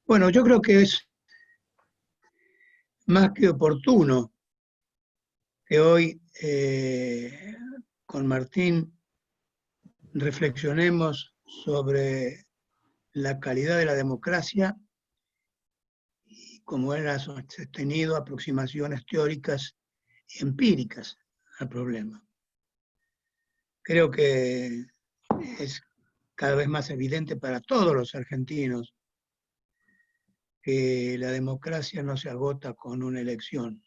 Bueno, yo creo que es más que oportuno que hoy con Martín reflexionemos sobre la calidad de la democracia y cómo él ha sostenido aproximaciones teóricas y empíricas al problema. Creo que es cada vez más evidente para todos los argentinos que la democracia no se agota con una elección,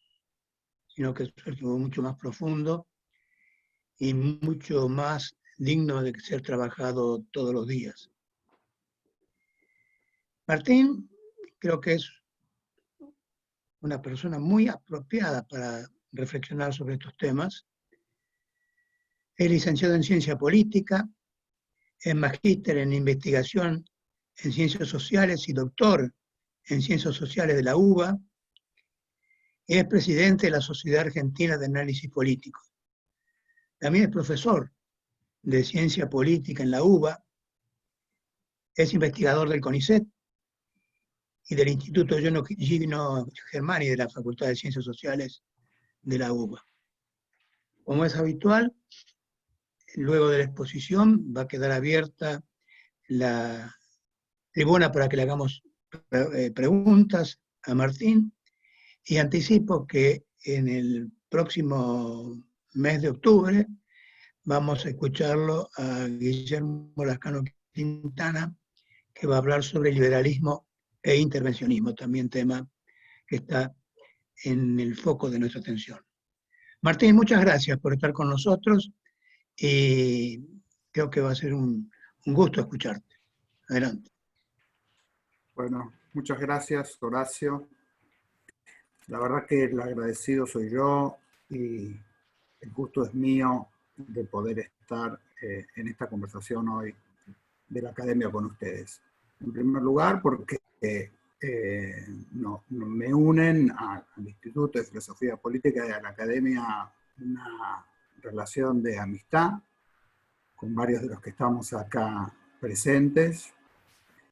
sino que es algo mucho más profundo y mucho más digno de ser trabajado todos los días. Martín creo que es una persona muy apropiada para reflexionar sobre estos temas. Es licenciado en Ciencia Política, es magíster en Investigación en Ciencias Sociales y doctor en Ciencias Sociales de la UBA. Es presidente de la Sociedad Argentina de Análisis Político. También es profesor de Ciencia Política en la UBA. Es investigador del CONICET y del Instituto Gino Germani de la Facultad de Ciencias Sociales de la UBA. Como es habitual, luego de la exposición va a quedar abierta la tribuna para que le hagamos preguntas a Martín, y anticipo que en el próximo mes de octubre vamos a escucharlo a Guillermo Lascano Quintana, que va a hablar sobre liberalismo e intervencionismo, también tema que está en el foco de nuestra atención. Martín, muchas gracias por estar con nosotros y creo que va a ser un gusto escucharte. Adelante. Bueno, muchas gracias, Horacio. La verdad que el agradecido soy yo y el gusto es mío de poder estar en esta conversación hoy de la Academia con ustedes. En primer lugar, porque me unen al Instituto de Filosofía Política y a la Academia una relación de amistad con varios de los que estamos acá presentes.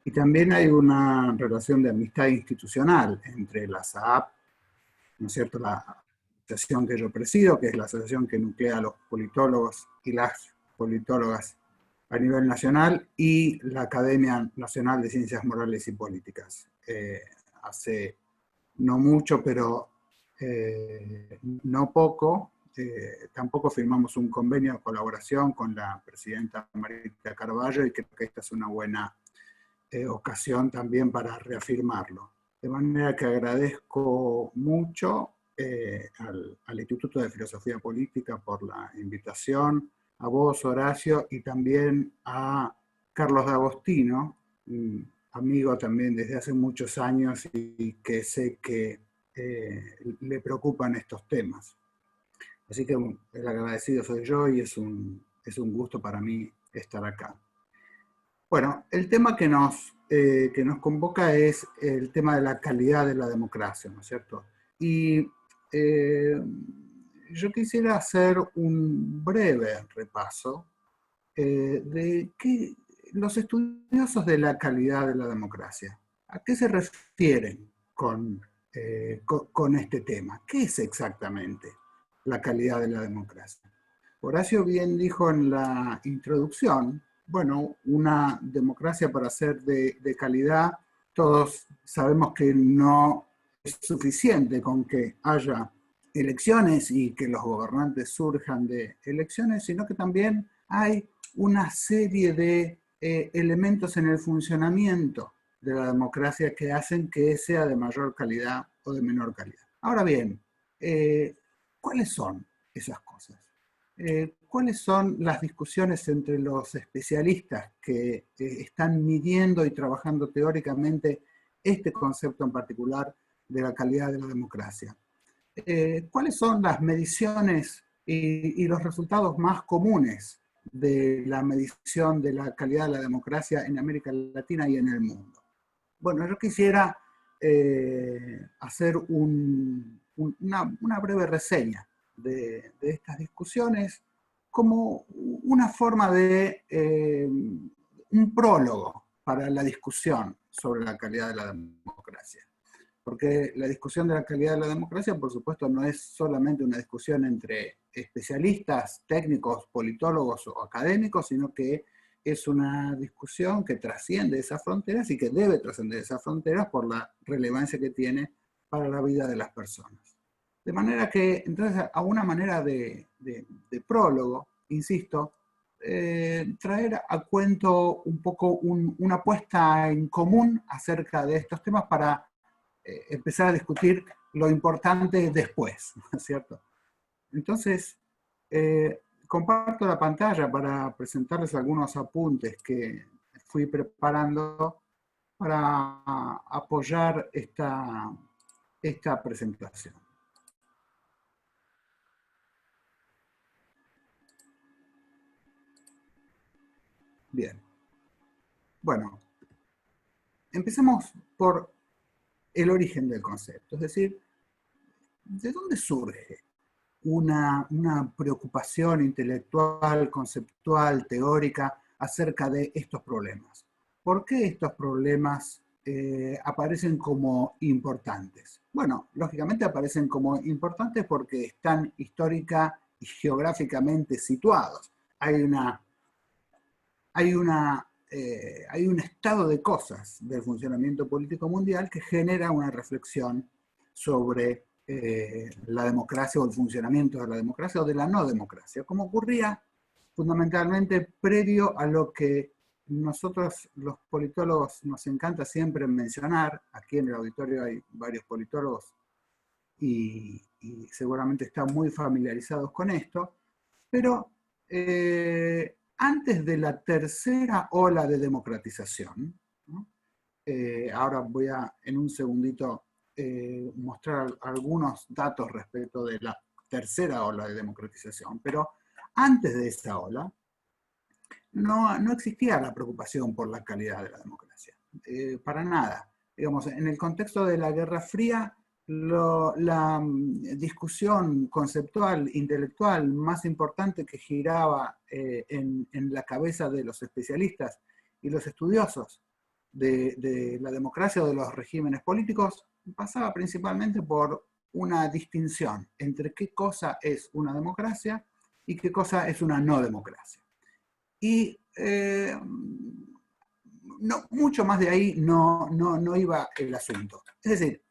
Y también hay una relación de amistad institucional entre la SAAP, ¿no es cierto?, la asociación que yo presido, que es la asociación que nuclea a los politólogos y las politólogas a nivel nacional, y la Academia Nacional de Ciencias Morales y Políticas. Hace no mucho, pero no poco, tampoco firmamos un convenio de colaboración con la presidenta Marita Carballo, y creo que esta es una buena ocasión también para reafirmarlo. De manera que agradezco mucho al Instituto de Filosofía Política por la invitación, a vos, Horacio, y también a Carlos D'Agostino, amigo también desde hace muchos años y que sé que le preocupan estos temas. Así que el agradecido soy yo y es un gusto para mí estar acá. Bueno, el tema que nos convoca es el tema de la calidad de la democracia, ¿no es cierto? Y yo quisiera hacer un breve repaso de los estudiosos de la calidad de la democracia, ¿a qué se refieren con este tema? ¿Qué es exactamente la calidad de la democracia? Horacio bien dijo en la introducción, bueno, una democracia para ser de calidad, todos sabemos que no es suficiente con que haya elecciones y que los gobernantes surjan de elecciones, sino que también hay una serie de elementos en el funcionamiento de la democracia que hacen que sea de mayor calidad o de menor calidad. Ahora bien, ¿cuáles son esas cosas? ¿Cuáles son las discusiones entre los especialistas que están midiendo y trabajando teóricamente este concepto en particular de la calidad de la democracia? ¿Cuáles son las mediciones y los resultados más comunes de la medición de la calidad de la democracia en América Latina y en el mundo? Bueno, yo quisiera hacer una breve reseña de estas discusiones como una forma de un prólogo para la discusión sobre la calidad de la democracia. Porque la discusión de la calidad de la democracia, por supuesto, no es solamente una discusión entre especialistas, técnicos, politólogos o académicos, sino que es una discusión que trasciende esas fronteras y que debe trascender esas fronteras por la relevancia que tiene para la vida de las personas. De manera que, entonces, a una manera de prólogo, insisto, traer a cuento un poco una puesta en común acerca de estos temas para empezar a discutir lo importante después, ¿no es cierto? Entonces, comparto la pantalla para presentarles algunos apuntes que fui preparando para apoyar esta presentación. Bien. Bueno, empecemos por el origen del concepto, es decir, ¿de dónde surge una preocupación intelectual, conceptual, teórica acerca de estos problemas? ¿Por qué estos problemas aparecen como importantes? Bueno, lógicamente aparecen como importantes porque están histórica y geográficamente situados. Hay un estado de cosas del funcionamiento político mundial que genera una reflexión sobre la democracia o el funcionamiento de la democracia o de la no democracia, como ocurría fundamentalmente previo a lo que nosotros los politólogos nos encanta siempre mencionar. Aquí en el auditorio hay varios politólogos y seguramente están muy familiarizados con esto, pero antes de la tercera ola de democratización, ¿no? Ahora voy a, en un segundito, mostrar algunos datos respecto de la tercera ola de democratización, pero antes de esta ola no existía la preocupación por la calidad de la democracia, para nada. Digamos, en el contexto de la Guerra Fría, la discusión conceptual, intelectual más importante que giraba en la cabeza de los especialistas y los estudiosos de la democracia o de los regímenes políticos pasaba principalmente por una distinción entre qué cosa es una democracia y qué cosa es una no democracia. Y mucho más de ahí no iba el asunto. Es decir,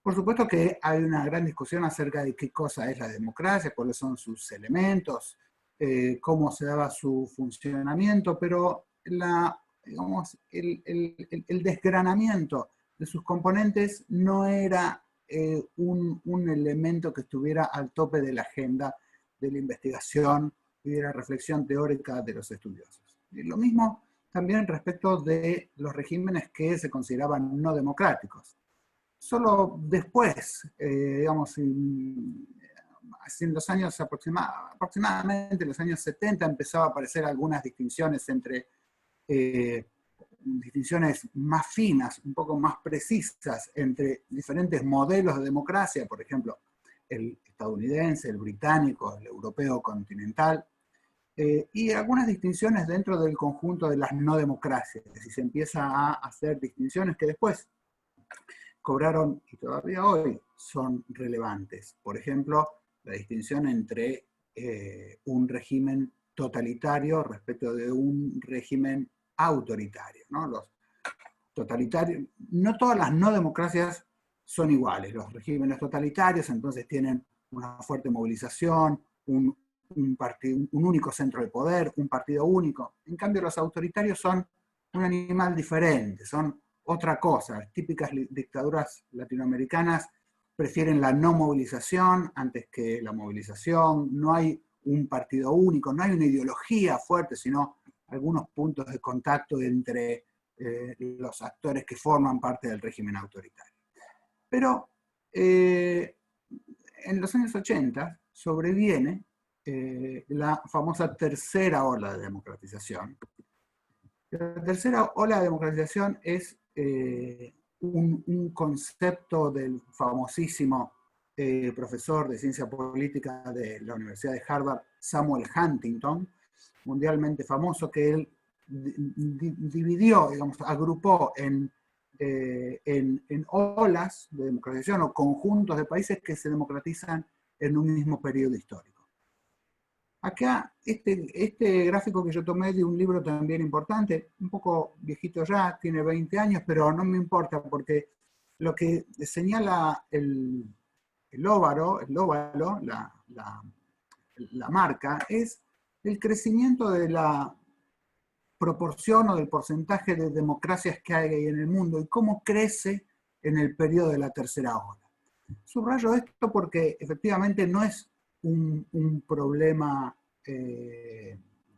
por supuesto que hay una gran discusión acerca de qué cosa es la democracia, cuáles son sus elementos, cómo se daba su funcionamiento, pero digamos, el desgranamiento de sus componentes no era un elemento que estuviera al tope de la agenda de la investigación y de la reflexión teórica de los estudiosos. Y lo mismo también respecto de los regímenes que se consideraban no democráticos. Solo después, digamos, en los años aproximadamente en los años 70 empezaba a aparecer algunas distinciones entre distinciones más finas, un poco más precisas entre diferentes modelos de democracia, por ejemplo, el estadounidense, el británico, el europeo continental, y algunas distinciones dentro del conjunto de las no democracias. Es decir, se empieza a hacer distinciones que después cobraron, y todavía hoy son relevantes. Por ejemplo, la distinción entre un régimen totalitario respecto de un régimen autoritario, ¿no? Los totalitarios, no todas las no democracias son iguales. Los regímenes totalitarios entonces tienen una fuerte movilización, un único centro de poder, un partido único. En cambio, los autoritarios son un animal diferente, son otra cosa. Las típicas dictaduras latinoamericanas prefieren la no movilización antes que la movilización. No hay un partido único, no hay una ideología fuerte, sino algunos puntos de contacto entre los actores que forman parte del régimen autoritario. Pero en los años 80 sobreviene la famosa tercera ola de democratización. La tercera ola de democratización es un concepto del famosísimo profesor de ciencia política de la Universidad de Harvard, Samuel Huntington, mundialmente famoso, que él dividió, digamos, agrupó en olas de democratización o conjuntos de países que se democratizan en un mismo periodo histórico. Acá, este gráfico que yo tomé de un libro también importante, un poco viejito ya, tiene 20 años, pero no me importa porque lo que señala el óvalo, la marca, es el crecimiento de la proporción o del porcentaje de democracias que hay en el mundo y cómo crece en el periodo de la tercera ola. Subrayo esto porque efectivamente no es un problema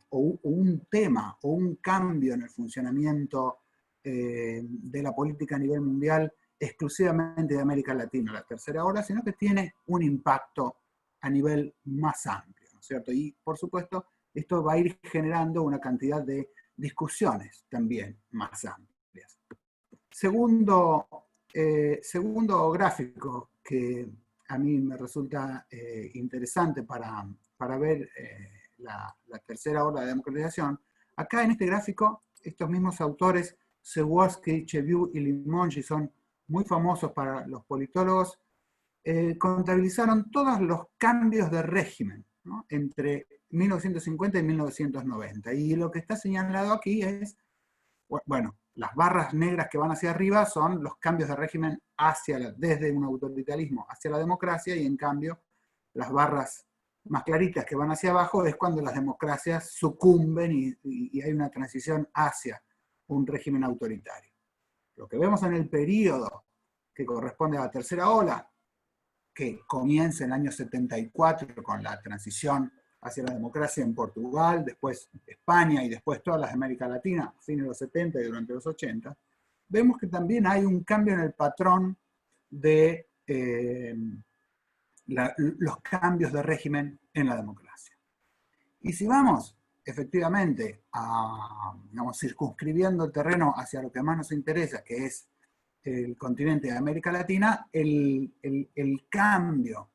o un tema o un cambio en el funcionamiento de la política a nivel mundial exclusivamente de América Latina, la tercera ola, sino que tiene un impacto a nivel más amplio, ¿no es cierto? Y por supuesto, esto va a ir generando una cantidad de discusiones también más amplias. Segundo gráfico que a mí me resulta interesante para ver la tercera ola de democratización. Acá en este gráfico, estos mismos autores, Przeworski, Cheviu y Limongi, son muy famosos para los politólogos, contabilizaron todos los cambios de régimen, ¿no?, entre 1950 y 1990. Y lo que está señalado aquí es, bueno, las barras negras que van hacia arriba son los cambios de régimen desde un autoritarismo hacia la democracia, y en cambio las barras más claritas que van hacia abajo es cuando las democracias sucumben y hay una transición hacia un régimen autoritario. Lo que vemos en el periodo que corresponde a la tercera ola, que comienza en el año 74 con la transición hacia la democracia en Portugal, después España y después todas las de América Latina, a fines de los 70 y durante los 80, vemos que también hay un cambio en el patrón de los cambios de régimen en la democracia. Y si vamos efectivamente digamos, circunscribiendo el terreno hacia lo que más nos interesa, que es el continente de América Latina, el cambio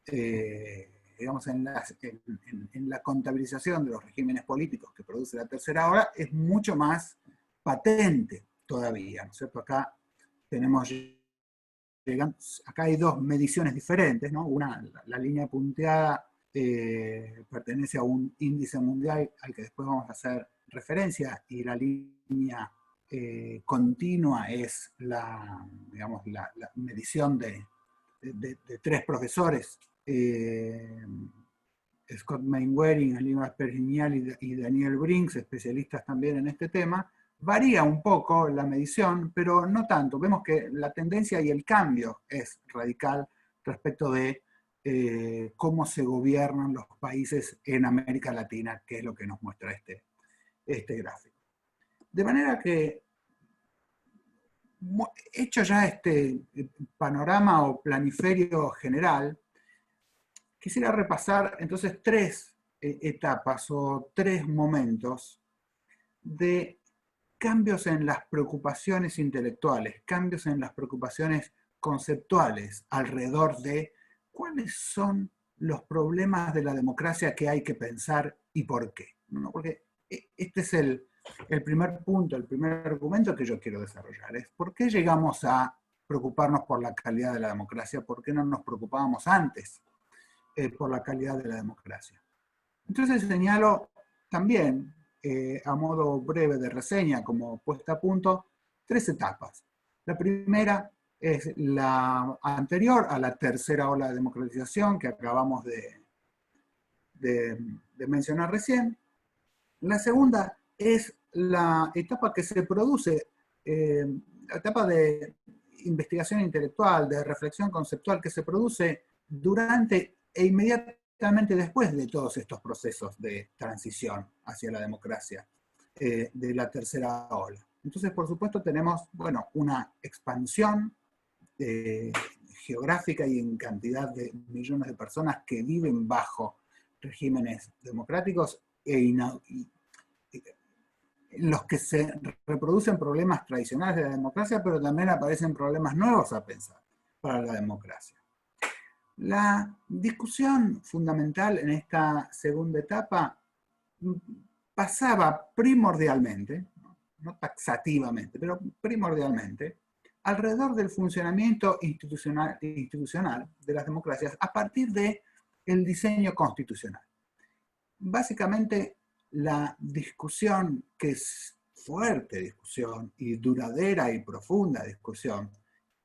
digamos, en la contabilización de los regímenes políticos que produce la tercera ola es mucho más patente todavía, ¿no es cierto? Acá hay dos mediciones diferentes, ¿no? Una, la línea punteada pertenece a un índice mundial al que después vamos a hacer referencia, y la línea continua es digamos, la medición de tres profesores, Scott Mainwaring, Aníbal Pergiñal y Daniel Brinks, especialistas también en este tema. Varía un poco la medición, pero no tanto. Vemos que la tendencia y el cambio es radical respecto de cómo se gobiernan los países en América Latina, que es lo que nos muestra este gráfico. De manera que, hecho ya este panorama o planiferio general, quisiera repasar entonces tres etapas o tres momentos de cambios en las preocupaciones intelectuales, cambios en las preocupaciones conceptuales alrededor de cuáles son los problemas de la democracia que hay que pensar y por qué, ¿no? Porque este es el primer punto, el primer argumento que yo quiero desarrollar, es por qué llegamos a preocuparnos por la calidad de la democracia, por qué no nos preocupábamos antes por la calidad de la democracia. Entonces señalo también, a modo breve de reseña, como puesta a punto, tres etapas. La primera es la anterior a la tercera ola de democratización que acabamos de mencionar recién. La segunda es la etapa que se produce, la etapa de investigación intelectual, de reflexión conceptual que se produce durante e inmediatamente después de todos estos procesos de transición hacia la democracia de la tercera ola. Entonces, por supuesto, tenemos, bueno, una expansión geográfica y en cantidad de millones de personas que viven bajo regímenes democráticos en los que se reproducen problemas tradicionales de la democracia, pero también aparecen problemas nuevos a pensar para la democracia. La discusión fundamental en esta segunda etapa pasaba primordialmente, no taxativamente, pero primordialmente, alrededor del funcionamiento institucional de las democracias a partir del diseño constitucional. Básicamente, la discusión, que es fuerte discusión y duradera y profunda discusión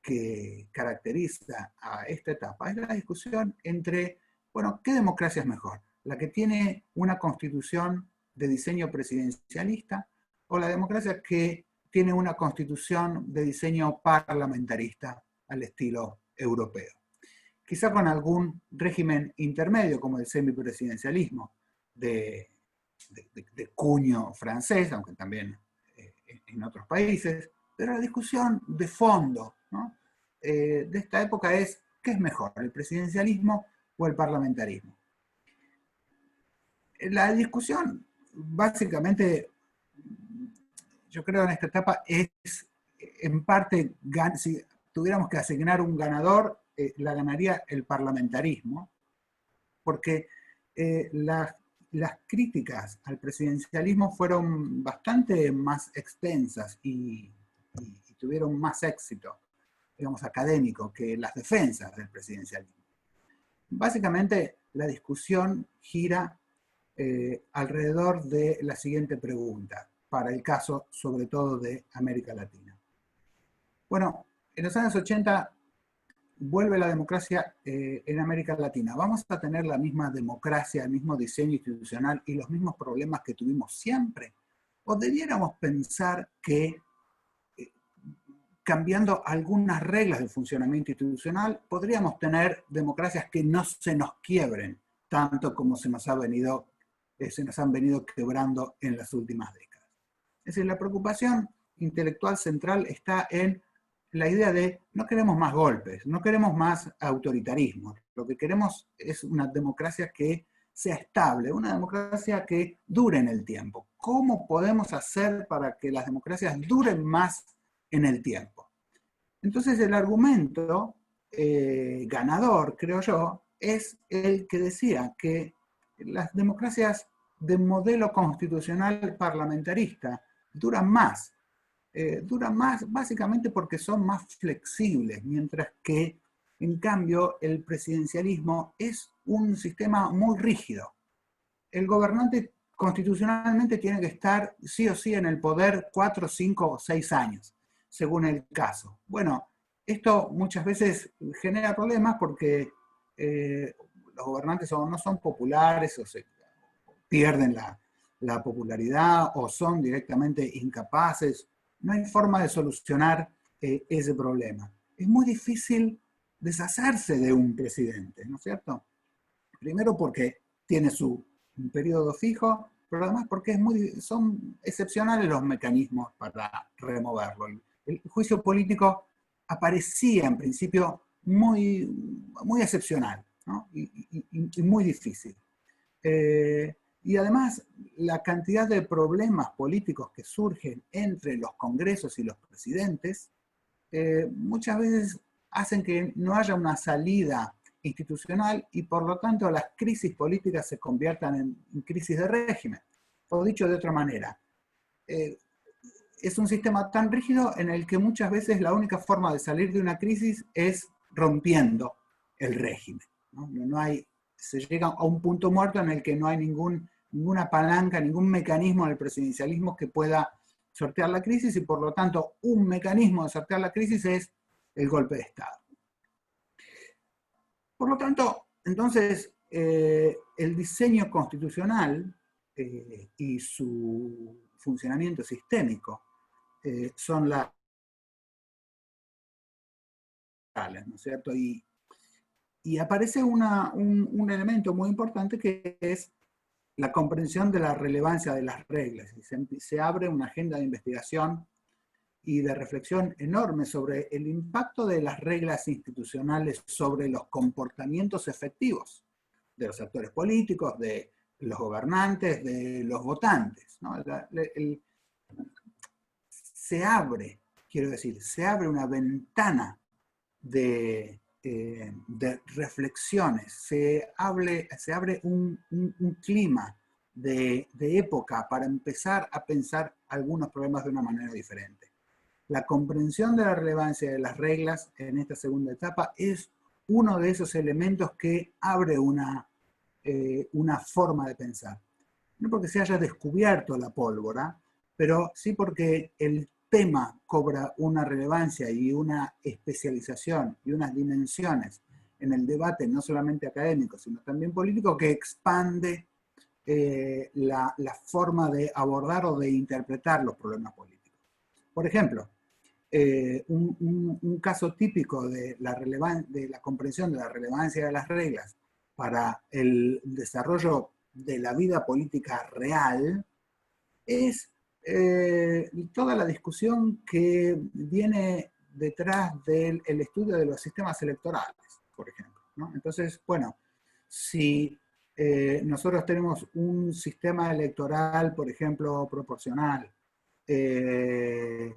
que caracteriza a esta etapa, es la discusión entre, bueno, ¿qué democracia es mejor? ¿La que tiene una constitución de diseño presidencialista o la democracia que tiene una constitución de diseño parlamentarista al estilo europeo? Quizá con algún régimen intermedio como el semipresidencialismo de cuño francés, aunque también en otros países, pero la discusión de fondo, ¿no?, de esta época es, ¿qué es mejor, el presidencialismo o el parlamentarismo? La discusión, básicamente, yo creo en esta etapa es, en parte, si tuviéramos que asignar un ganador, la ganaría el parlamentarismo, porque las críticas al presidencialismo fueron bastante más extensas y tuvieron más éxito, digamos, académico, que las defensas del presidencialismo. Básicamente, la discusión gira alrededor de la siguiente pregunta, para el caso, sobre todo, de América Latina. Bueno, en los años 80 vuelve la democracia en América Latina. ¿Vamos a tener la misma democracia, el mismo diseño institucional y los mismos problemas que tuvimos siempre? ¿O debiéramos pensar que cambiando algunas reglas del funcionamiento institucional podríamos tener democracias que no se nos quiebren tanto como se nos han venido quebrando en las últimas décadas? Es decir, la preocupación intelectual central está en la idea de no queremos más golpes, no queremos más autoritarismo. Lo que queremos es una democracia que sea estable, una democracia que dure en el tiempo. ¿Cómo podemos hacer para que las democracias duren más en el tiempo? Entonces el argumento ganador, creo yo, es el que decía que las democracias de modelo constitucional parlamentarista duran más básicamente porque son más flexibles, mientras que, en cambio, el presidencialismo es un sistema muy rígido. El gobernante constitucionalmente tiene que estar sí o sí en el poder 4, 5 o 6 años, según el caso. Bueno, esto muchas veces genera problemas porque los gobernantes no son populares o se pierden la popularidad o son directamente incapaces. No hay forma de solucionar ese problema. Es muy difícil deshacerse de un presidente, ¿no es cierto? Primero porque tiene un periodo fijo, pero además porque son excepcionales los mecanismos para removerlo. El juicio político aparecía en principio muy, muy excepcional, ¿no? y muy difícil. Y además, la cantidad de problemas políticos que surgen entre los congresos y los presidentes muchas veces hacen que no haya una salida institucional y por lo tanto las crisis políticas se conviertan en crisis de régimen. O dicho de otra manera, es un sistema tan rígido en el que muchas veces la única forma de salir de una crisis es rompiendo el régimen, ¿no? Se llega a un punto muerto en el que no hay ninguna palanca, ningún mecanismo en el presidencialismo que pueda sortear la crisis y por lo tanto un mecanismo de sortear la crisis es el golpe de Estado. Por lo tanto, entonces, el diseño constitucional y su funcionamiento sistémico son las, ¿no es cierto? Y aparece un elemento muy importante que es la comprensión de la relevancia de las reglas. Se abre una agenda de investigación y de reflexión enorme sobre el impacto de las reglas institucionales sobre los comportamientos efectivos de los actores políticos, de los gobernantes, de los votantes, ¿no? Se abre una ventana de reflexiones, se abre un clima de época para empezar a pensar algunos problemas de una manera diferente. La comprensión de la relevancia de las reglas en esta segunda etapa es uno de esos elementos que abre una forma de pensar. No porque se haya descubierto la pólvora, pero sí porque el tema cobra una relevancia y una especialización y unas dimensiones en el debate no solamente académico, sino también político, que expande la forma de abordar o de interpretar los problemas políticos. Por ejemplo, un caso típico de la comprensión de la relevancia de las reglas para el desarrollo de la vida política real es toda la discusión que viene detrás del estudio de los sistemas electorales, por ejemplo, ¿no? Entonces, bueno, si nosotros tenemos un sistema electoral, por ejemplo, proporcional, que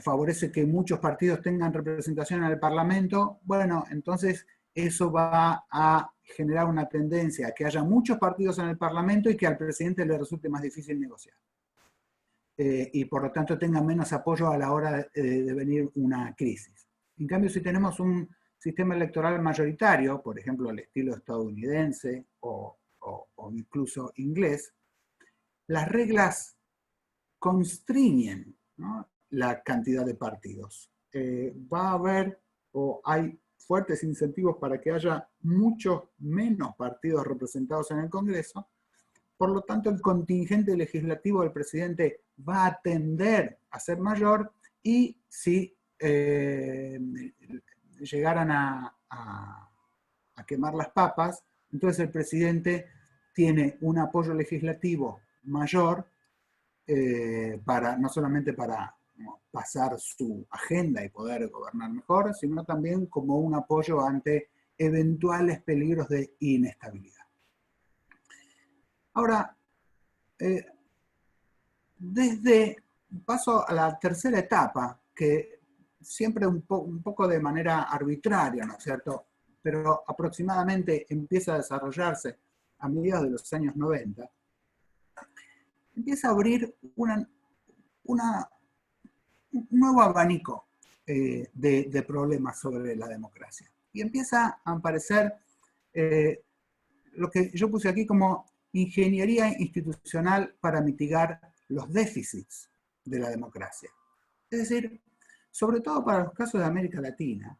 favorece que muchos partidos tengan representación en el Parlamento, bueno, entonces eso va a generar una tendencia a que haya muchos partidos en el Parlamento y que al presidente le resulte más difícil negociar. Y por lo tanto tenga menos apoyo a la hora de venir una crisis. En cambio, si tenemos un sistema electoral mayoritario, por ejemplo, al estilo estadounidense o incluso inglés, las reglas constriñen, ¿no?, la cantidad de partidos. Va a haber, o hay fuertes incentivos para que haya muchos menos partidos representados en el Congreso. Por lo tanto, el contingente legislativo del presidente va a tender a ser mayor, y si llegaran a quemar las papas, entonces el presidente tiene un apoyo legislativo mayor, no solamente para pasar su agenda y poder gobernar mejor, sino también como un apoyo ante eventuales peligros de inestabilidad. Ahora, paso a la tercera etapa, que siempre un poco de manera arbitraria, ¿no es cierto?, pero aproximadamente empieza a desarrollarse a mediados de los años 90, empieza a abrir un nuevo abanico de problemas sobre la democracia. Y empieza a aparecer lo que yo puse aquí como ingeniería institucional para mitigar los déficits de la democracia. Es decir, sobre todo para los casos de América Latina,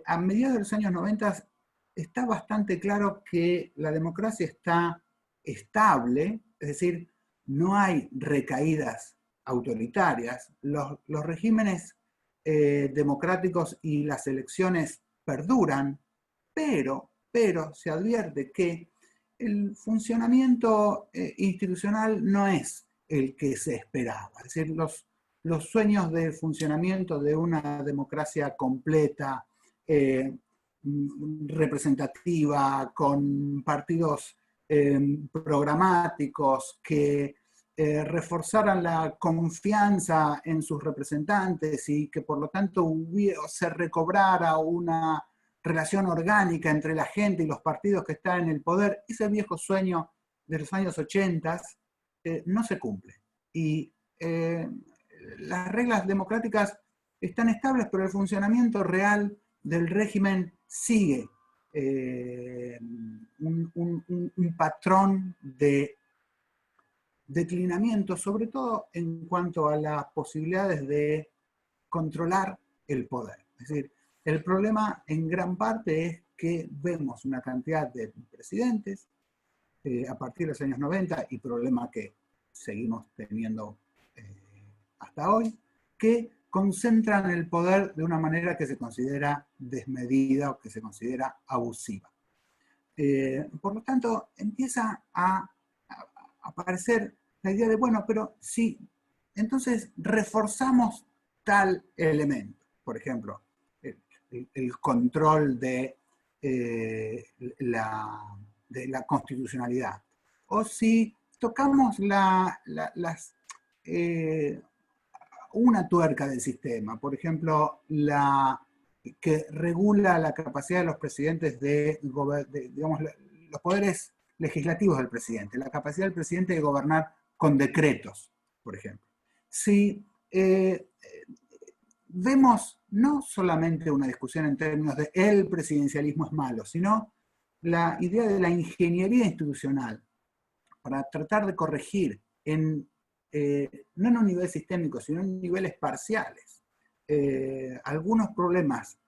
a mediados de los años 90 está bastante claro que la democracia está estable, es decir, no hay recaídas autoritarias, los regímenes democráticos y las elecciones perduran, pero se advierte que el funcionamiento institucional no es el que se esperaba. Es decir, los sueños de funcionamiento de una democracia completa, representativa, con partidos programáticos que reforzaran la confianza en sus representantes y que por lo tanto se recobrara una relación orgánica entre la gente y los partidos que están en el poder, ese viejo sueño de los años 80 no se cumple. Y las reglas democráticas están estables, pero el funcionamiento real del régimen sigue un patrón de declinamiento, sobre todo en cuanto a las posibilidades de controlar el poder. Es decir, el problema en gran parte es que vemos una cantidad de presidentes a partir de los años 90, y problema que seguimos teniendo hasta hoy, que concentran el poder de una manera que se considera desmedida o que se considera abusiva. Por lo tanto, empieza a aparecer la idea de, bueno, pero sí, entonces reforzamos tal elemento. Por ejemplo, el control de la constitucionalidad. O si tocamos una tuerca del sistema, por ejemplo, que regula la capacidad de los presidentes digamos, los poderes legislativos del presidente, la capacidad del presidente de gobernar con decretos, por ejemplo. Si vemos no solamente una discusión en términos de el presidencialismo es malo, sino la idea de la ingeniería institucional para tratar de corregir, no en un nivel sistémico, sino en niveles parciales, algunos problemas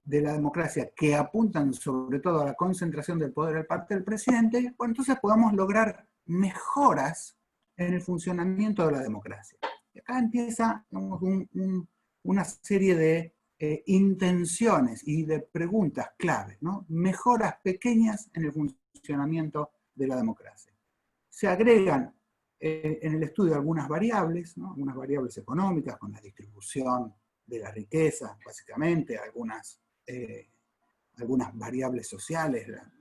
de la democracia que apuntan sobre todo a la concentración del poder de parte del presidente, bueno, entonces podamos lograr mejoras en el funcionamiento de la democracia. Y acá empieza, digamos, una serie de intenciones y de preguntas claves, ¿no? Mejoras pequeñas en el funcionamiento de la democracia. Se agregan en el estudio algunas variables, ¿no? Algunas variables económicas con la distribución de la riqueza, básicamente, algunas variables sociales, la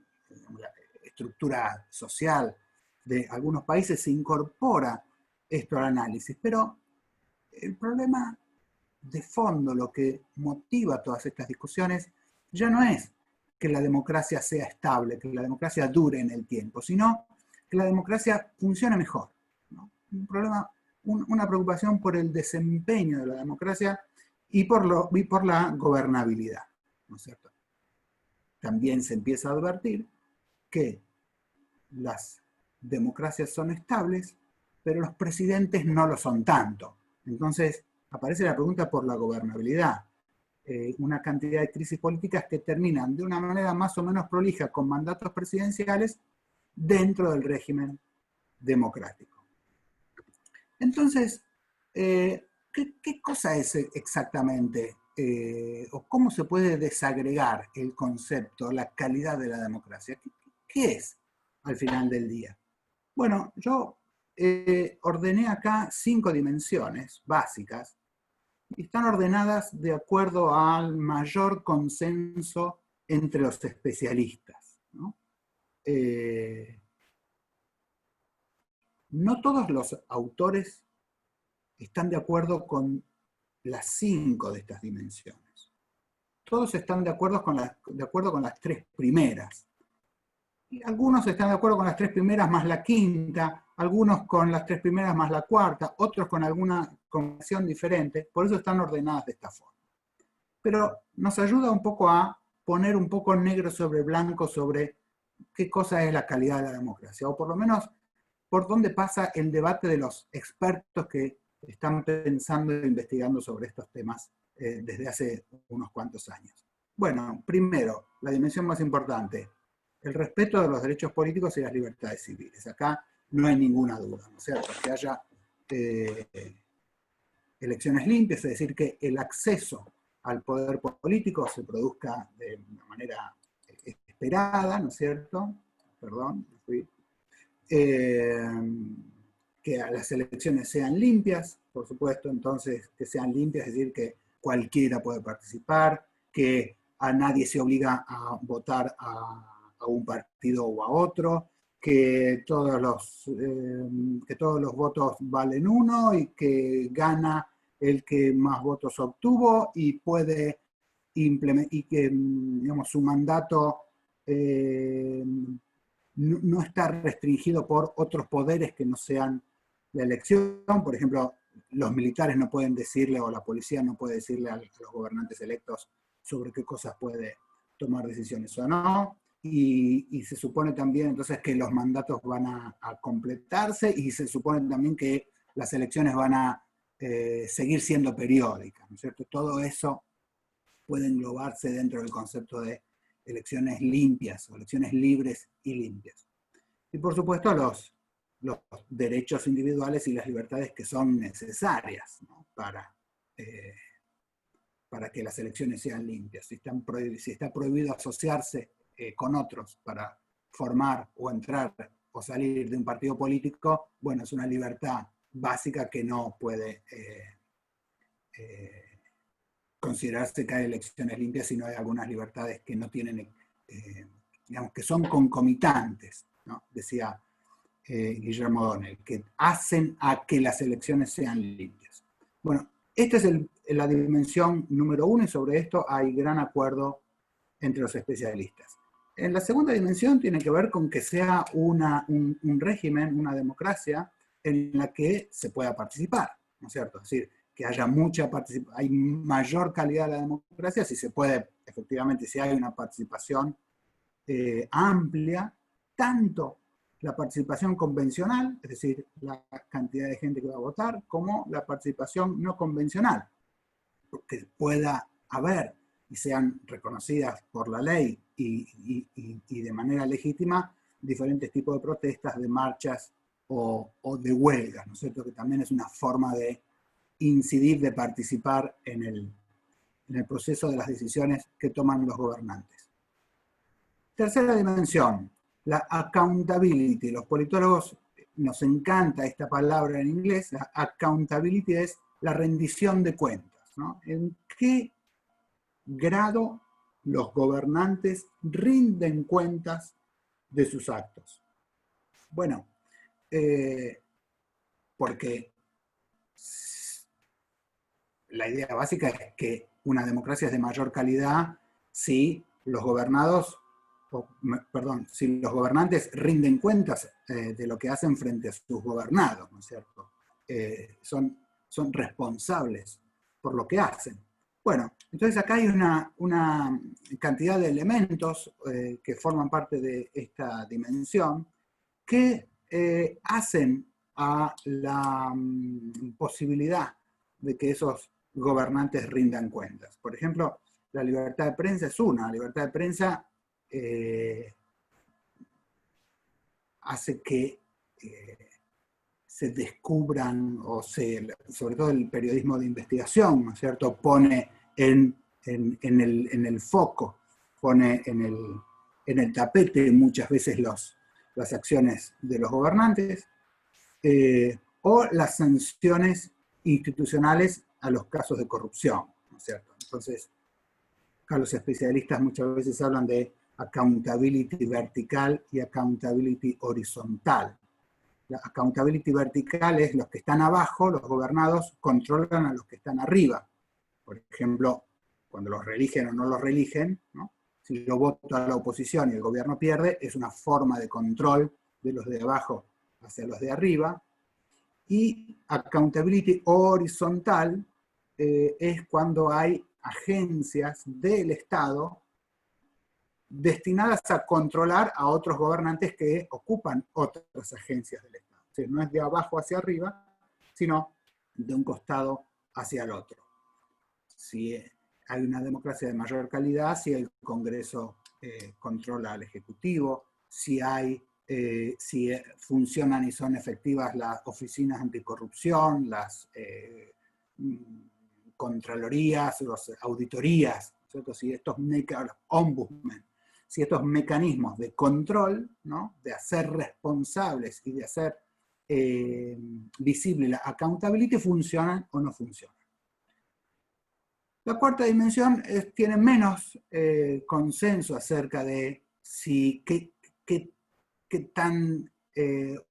estructura social de algunos países, se incorpora esto al análisis, pero el problema de fondo, lo que motiva todas estas discusiones, ya no es que la democracia sea estable, que la democracia dure en el tiempo, sino que la democracia funcione mejor, ¿no? Un problema, una preocupación por el desempeño de la democracia y por la gobernabilidad, ¿no es cierto? También se empieza a advertir que las democracias son estables, pero los presidentes no lo son tanto. Entonces, aparece la pregunta por la gobernabilidad. Una cantidad de crisis políticas que terminan de una manera más o menos prolija con mandatos presidenciales dentro del régimen democrático. Entonces, ¿qué cosa es exactamente, o cómo se puede desagregar el concepto, la calidad de la democracia? ¿Qué es al final del día? Bueno, yo ordené acá 5 dimensiones básicas y están ordenadas de acuerdo al mayor consenso entre los especialistas, ¿no? No todos los autores están de acuerdo con las 5 de estas dimensiones. Todos están de acuerdo con las 3 primeras. Y algunos están de acuerdo con las 3 primeras más la quinta, algunos con las 3 primeras más la cuarta, otros con alguna combinación diferente, por eso están ordenadas de esta forma. Pero nos ayuda un poco a poner un poco negro sobre blanco sobre qué cosa es la calidad de la democracia, o por lo menos por dónde pasa el debate de los expertos que están pensando e investigando sobre estos temas desde hace unos cuantos años. Bueno, primero, la dimensión más importante, el respeto de los derechos políticos y las libertades civiles. Acá no hay ninguna duda, ¿no es cierto? Que haya elecciones limpias, es decir, que el acceso al poder político se produzca de una manera esperada, ¿no es cierto? Perdón, me fui. Que las elecciones sean limpias, por supuesto, entonces que sean limpias, es decir, que cualquiera puede participar, que a nadie se obliga a votar a un partido o a otro, que todos los votos valen uno y que gana el que más votos obtuvo y puede implementar, y que, digamos, su mandato no está restringido por otros poderes que no sean la elección. Por ejemplo, los militares no pueden decirle, o la policía no puede decirle a los gobernantes electos sobre qué cosas puede tomar decisiones o no. Y se supone también entonces que los mandatos van a completarse, y se supone también que las elecciones van a seguir siendo periódicas, ¿no es cierto? Todo eso puede englobarse dentro del concepto de elecciones limpias, o elecciones libres y limpias. Y por supuesto los derechos individuales y las libertades que son necesarias, ¿no? para que las elecciones sean limpias. Si está prohibido asociarse con otros para formar o entrar o salir de un partido político, bueno, es una libertad básica que no puede considerarse que hay elecciones limpias, sino hay algunas libertades que no tienen, digamos, que son concomitantes, ¿no? Decía Guillermo O'Donnell, que hacen a que las elecciones sean limpias. Bueno, esta es la dimensión número 1, y sobre esto hay gran acuerdo entre los especialistas. En la segunda dimensión tiene que ver con que sea un régimen, una democracia, en la que se pueda participar, ¿no es cierto? Es decir, que haya mucha participación, hay mayor calidad de la democracia si se puede, efectivamente, si hay una participación amplia, tanto la participación convencional, es decir, la cantidad de gente que va a votar, como la participación no convencional, que pueda haber y sean reconocidas por la ley y de manera legítima diferentes tipos de protestas, de marchas o de huelgas, ¿no es cierto? Que también es una forma de incidir, de participar en el proceso de las decisiones que toman los gobernantes. Tercera dimensión, la accountability. Los politólogos nos encanta esta palabra en inglés. La accountability es la rendición de cuentas, ¿no? ¿En qué grado los gobernantes rinden cuentas de sus actos? Bueno, porque la idea básica es que una democracia es de mayor calidad si los gobernados, si los gobernantes rinden cuentas de lo que hacen frente a sus gobernados, ¿no es cierto? Son responsables por lo que hacen. Bueno, entonces acá hay una cantidad de elementos que forman parte de esta dimensión que hacen a la posibilidad de que esos gobernantes rindan cuentas. Por ejemplo, la libertad de prensa es una. La libertad de prensa hace que se descubran, sobre todo el periodismo de investigación, ¿no es cierto?, pone en el foco, pone en el tapete muchas veces las acciones de los gobernantes, o las sanciones institucionales a los casos de corrupción, ¿no es cierto? Entonces, acá los especialistas muchas veces hablan de accountability vertical y accountability horizontal. La accountability vertical es los que están abajo, los gobernados, controlan a los que están arriba. Por ejemplo, cuando los reeligen o no los reeligen, ¿no? Si yo voto a la oposición y el gobierno pierde, es una forma de control de los de abajo hacia los de arriba. Y accountability horizontal es cuando hay agencias del Estado destinadas a controlar a otros gobernantes que ocupan otras agencias del Estado. O sea, no es de abajo hacia arriba, sino de un costado hacia el otro. Si hay una democracia de mayor calidad, si el Congreso controla al Ejecutivo, si funcionan y son efectivas las oficinas anticorrupción, las contralorías, las auditorías, ¿cierto? Si estos ombudsman, si estos mecanismos de control, ¿no?, de hacer responsables y de hacer visible la accountability funcionan o no funcionan. La cuarta dimensión tiene menos consenso acerca de qué tan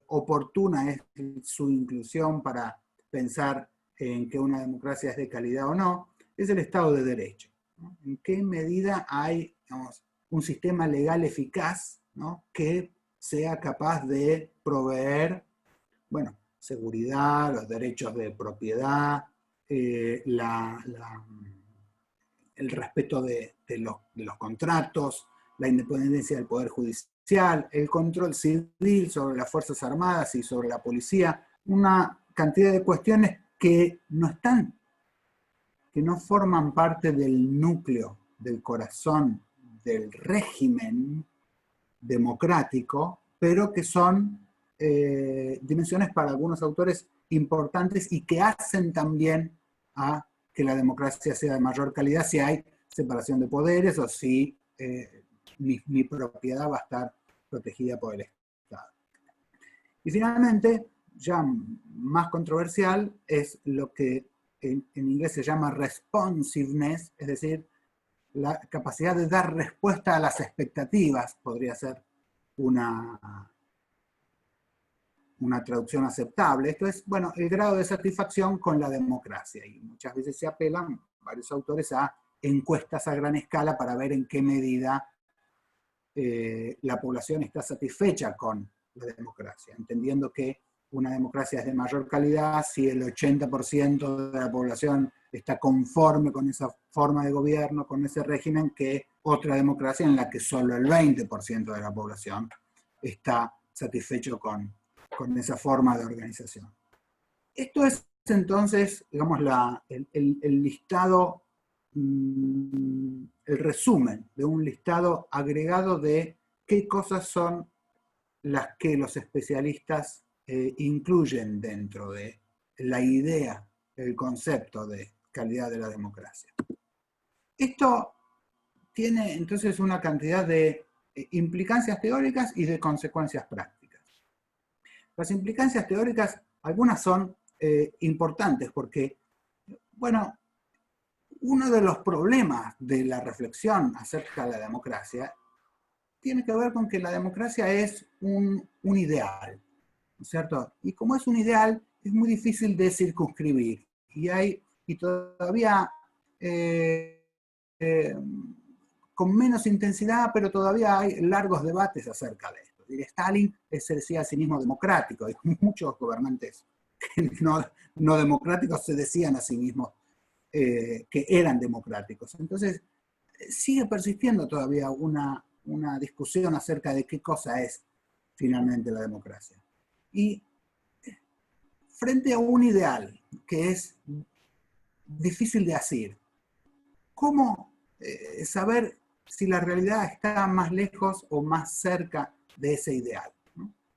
oportuna es su inclusión para pensar en que una democracia es de calidad o no, es el Estado de Derecho, ¿no? En qué medida hay, digamos, un sistema legal eficaz, ¿no?, que sea capaz de proveer, bueno, seguridad, los derechos de propiedad, el respeto de los contratos, la independencia del Poder Judicial, el control civil sobre las Fuerzas Armadas y sobre la policía, una cantidad de cuestiones que no forman parte del núcleo, del corazón del régimen democrático, pero que son dimensiones para algunos autores importantes y que hacen también a que la democracia sea de mayor calidad si hay separación de poderes o si mi propiedad va a estar protegida por el Estado. Y finalmente, ya más controversial, es lo que en inglés se llama responsiveness, es decir, la capacidad de dar respuesta a las expectativas, podría ser una traducción aceptable. Esto es, bueno, el grado de satisfacción con la democracia. Y muchas veces se apelan varios autores a encuestas a gran escala para ver en qué medida la población está satisfecha con la democracia, entendiendo que una democracia es de mayor calidad si el 80% de la población está conforme con esa forma de gobierno, con ese régimen, que otra democracia en la que solo el 20% de la población está satisfecho con esa forma de organización. Esto es entonces, digamos, el listado, el resumen de un listado agregado de qué cosas son las que los especialistas incluyen dentro de la idea, el concepto de calidad de la democracia. Esto tiene entonces una cantidad de implicancias teóricas y de consecuencias prácticas. Las implicancias teóricas, algunas son importantes porque, bueno, uno de los problemas de la reflexión acerca de la democracia tiene que ver con que la democracia es un ideal, ¿no es cierto? Y como es un ideal, es muy difícil de circunscribir. Y todavía con menos intensidad, pero todavía hay largos debates acerca de esto. Y Stalin se decía a sí mismo democrático, y muchos gobernantes no democráticos se decían a sí mismos que eran democráticos. Entonces, sigue persistiendo todavía una discusión acerca de qué cosa es finalmente la democracia. Y frente a un ideal que es difícil de asir, ¿cómo saber si la realidad está más lejos o más cerca de ese ideal?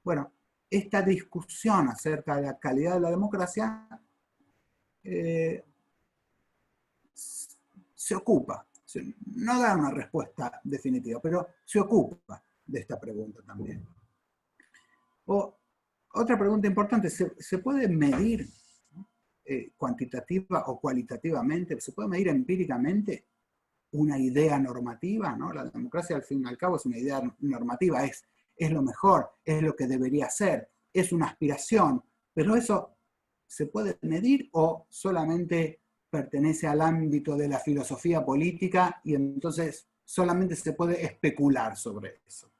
Bueno, esta discusión acerca de la calidad de la democracia se ocupa, no da una respuesta definitiva, pero se ocupa de esta pregunta también. Otra pregunta importante, ¿se puede medir cuantitativa o cualitativamente, se puede medir empíricamente una idea normativa? ¿No? La democracia al fin y al cabo es una idea normativa, es lo mejor, es lo que debería ser, es una aspiración, pero eso ¿se puede medir o solamente pertenece al ámbito de la filosofía política y entonces solamente se puede especular sobre eso?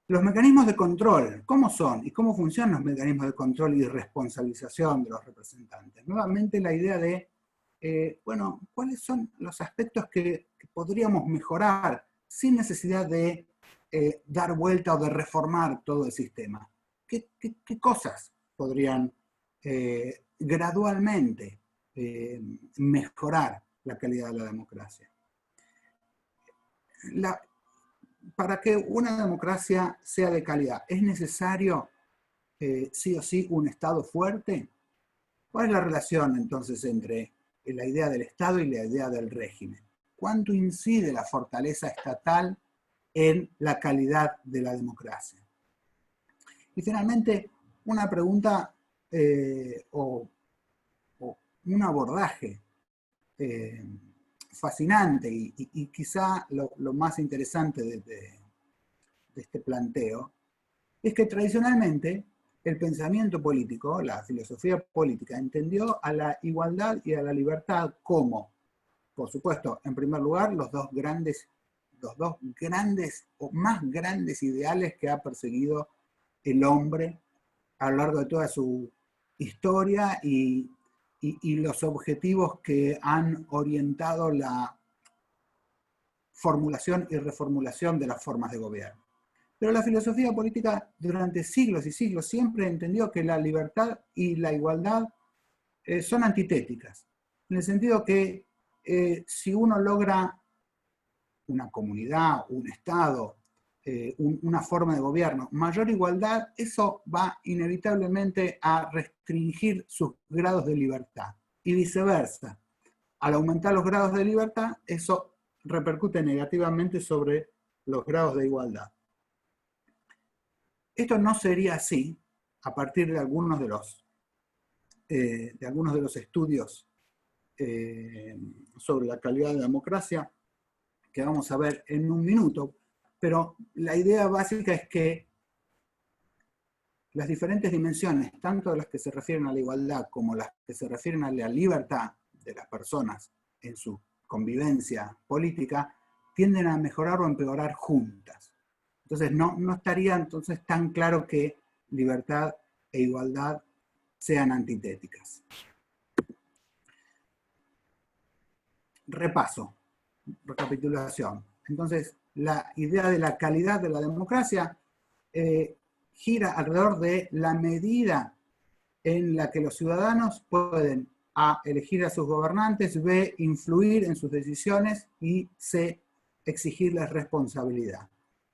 Los mecanismos de control, ¿cómo son? ¿Y cómo funcionan los mecanismos de control y responsabilización de los representantes? Nuevamente la idea de, bueno, ¿cuáles son los aspectos que podríamos mejorar sin necesidad de dar vuelta o de reformar todo el sistema? ¿Qué cosas podrían gradualmente mejorar la calidad de la democracia? Para que una democracia sea de calidad, ¿es necesario sí o sí un Estado fuerte? ¿Cuál es la relación entonces entre la idea del Estado y la idea del régimen? ¿Cuánto incide la fortaleza estatal en la calidad de la democracia? Y finalmente, una pregunta o un abordaje fascinante y quizá lo más interesante de este planteo, es que tradicionalmente el pensamiento político, la filosofía política, entendió a la igualdad y a la libertad como, por supuesto, en primer lugar, los dos grandes o más grandes ideales que ha perseguido el hombre a lo largo de toda su historia y los objetivos que han orientado la formulación y reformulación de las formas de gobierno. Pero la filosofía política durante siglos y siglos siempre entendió que la libertad y la igualdad son antitéticas, en el sentido que si uno logra una comunidad, un Estado, una forma de gobierno, mayor igualdad, eso va inevitablemente a restringir sus grados de libertad. Y viceversa, al aumentar los grados de libertad, eso repercute negativamente sobre los grados de igualdad. Esto no sería así a partir de algunos de los estudios sobre la calidad de la democracia, que vamos a ver en un minuto, pero la idea básica es que las diferentes dimensiones, tanto las que se refieren a la igualdad como las que se refieren a la libertad de las personas en su convivencia política, tienden a mejorar o empeorar juntas. Entonces no estaría entonces tan claro que libertad e igualdad sean antitéticas. Repaso, recapitulación. Entonces, la idea de la calidad de la democracia gira alrededor de la medida en la que los ciudadanos pueden A, elegir a sus gobernantes, B, influir en sus decisiones y C, exigirles responsabilidad.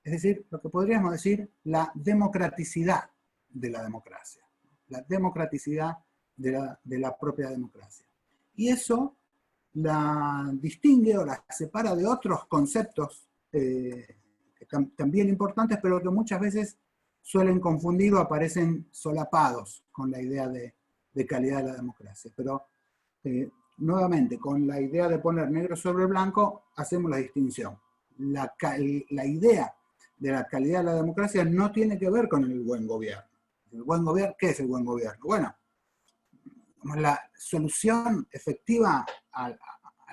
Es decir, lo que podríamos decir, la democraticidad de la democracia. La democraticidad de la propia democracia. Y eso la distingue o la separa de otros conceptos también importantes, pero que muchas veces suelen confundir o aparecen solapados con la idea de calidad de la democracia. Pero nuevamente, con la idea de poner negro sobre blanco, hacemos la distinción. La idea de la calidad de la democracia no tiene que ver con el buen gobierno. ¿El buen gobierno? ¿Qué es el buen gobierno? Bueno, la solución efectiva a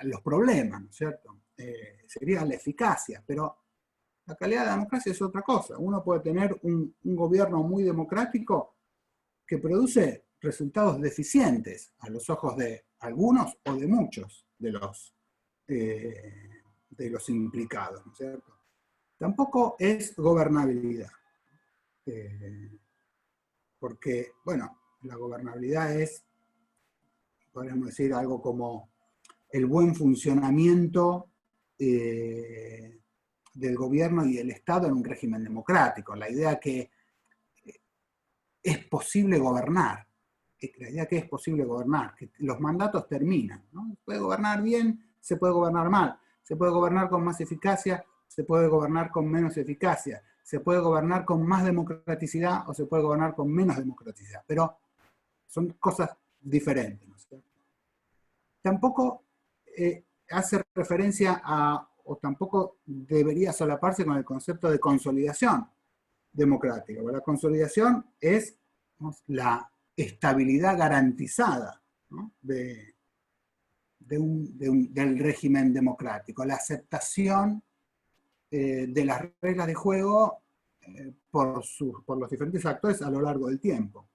los problemas, ¿no es cierto? Sería la eficacia, pero la calidad de la democracia es otra cosa. Uno puede tener un gobierno muy democrático que produce resultados deficientes a los ojos de algunos o de muchos de los implicados, ¿no es cierto? Tampoco es gobernabilidad. Porque, bueno, la gobernabilidad es, podríamos decir, algo como el buen funcionamiento del gobierno y del Estado en un régimen democrático. La idea que es posible gobernar. La idea que es posible gobernar, que los mandatos terminan, ¿no? Se puede gobernar bien, se puede gobernar mal, se puede gobernar con más eficacia, se puede gobernar con menos eficacia, se puede gobernar con más democraticidad o se puede gobernar con menos democraticidad, pero son cosas diferentes, ¿no es cierto? Tampoco hace referencia a, o tampoco debería solaparse con el concepto de consolidación democrática. La consolidación es, ¿no?, la estabilidad garantizada, ¿no?, del régimen democrático, la aceptación de las reglas de juego por los diferentes actores a lo largo del tiempo.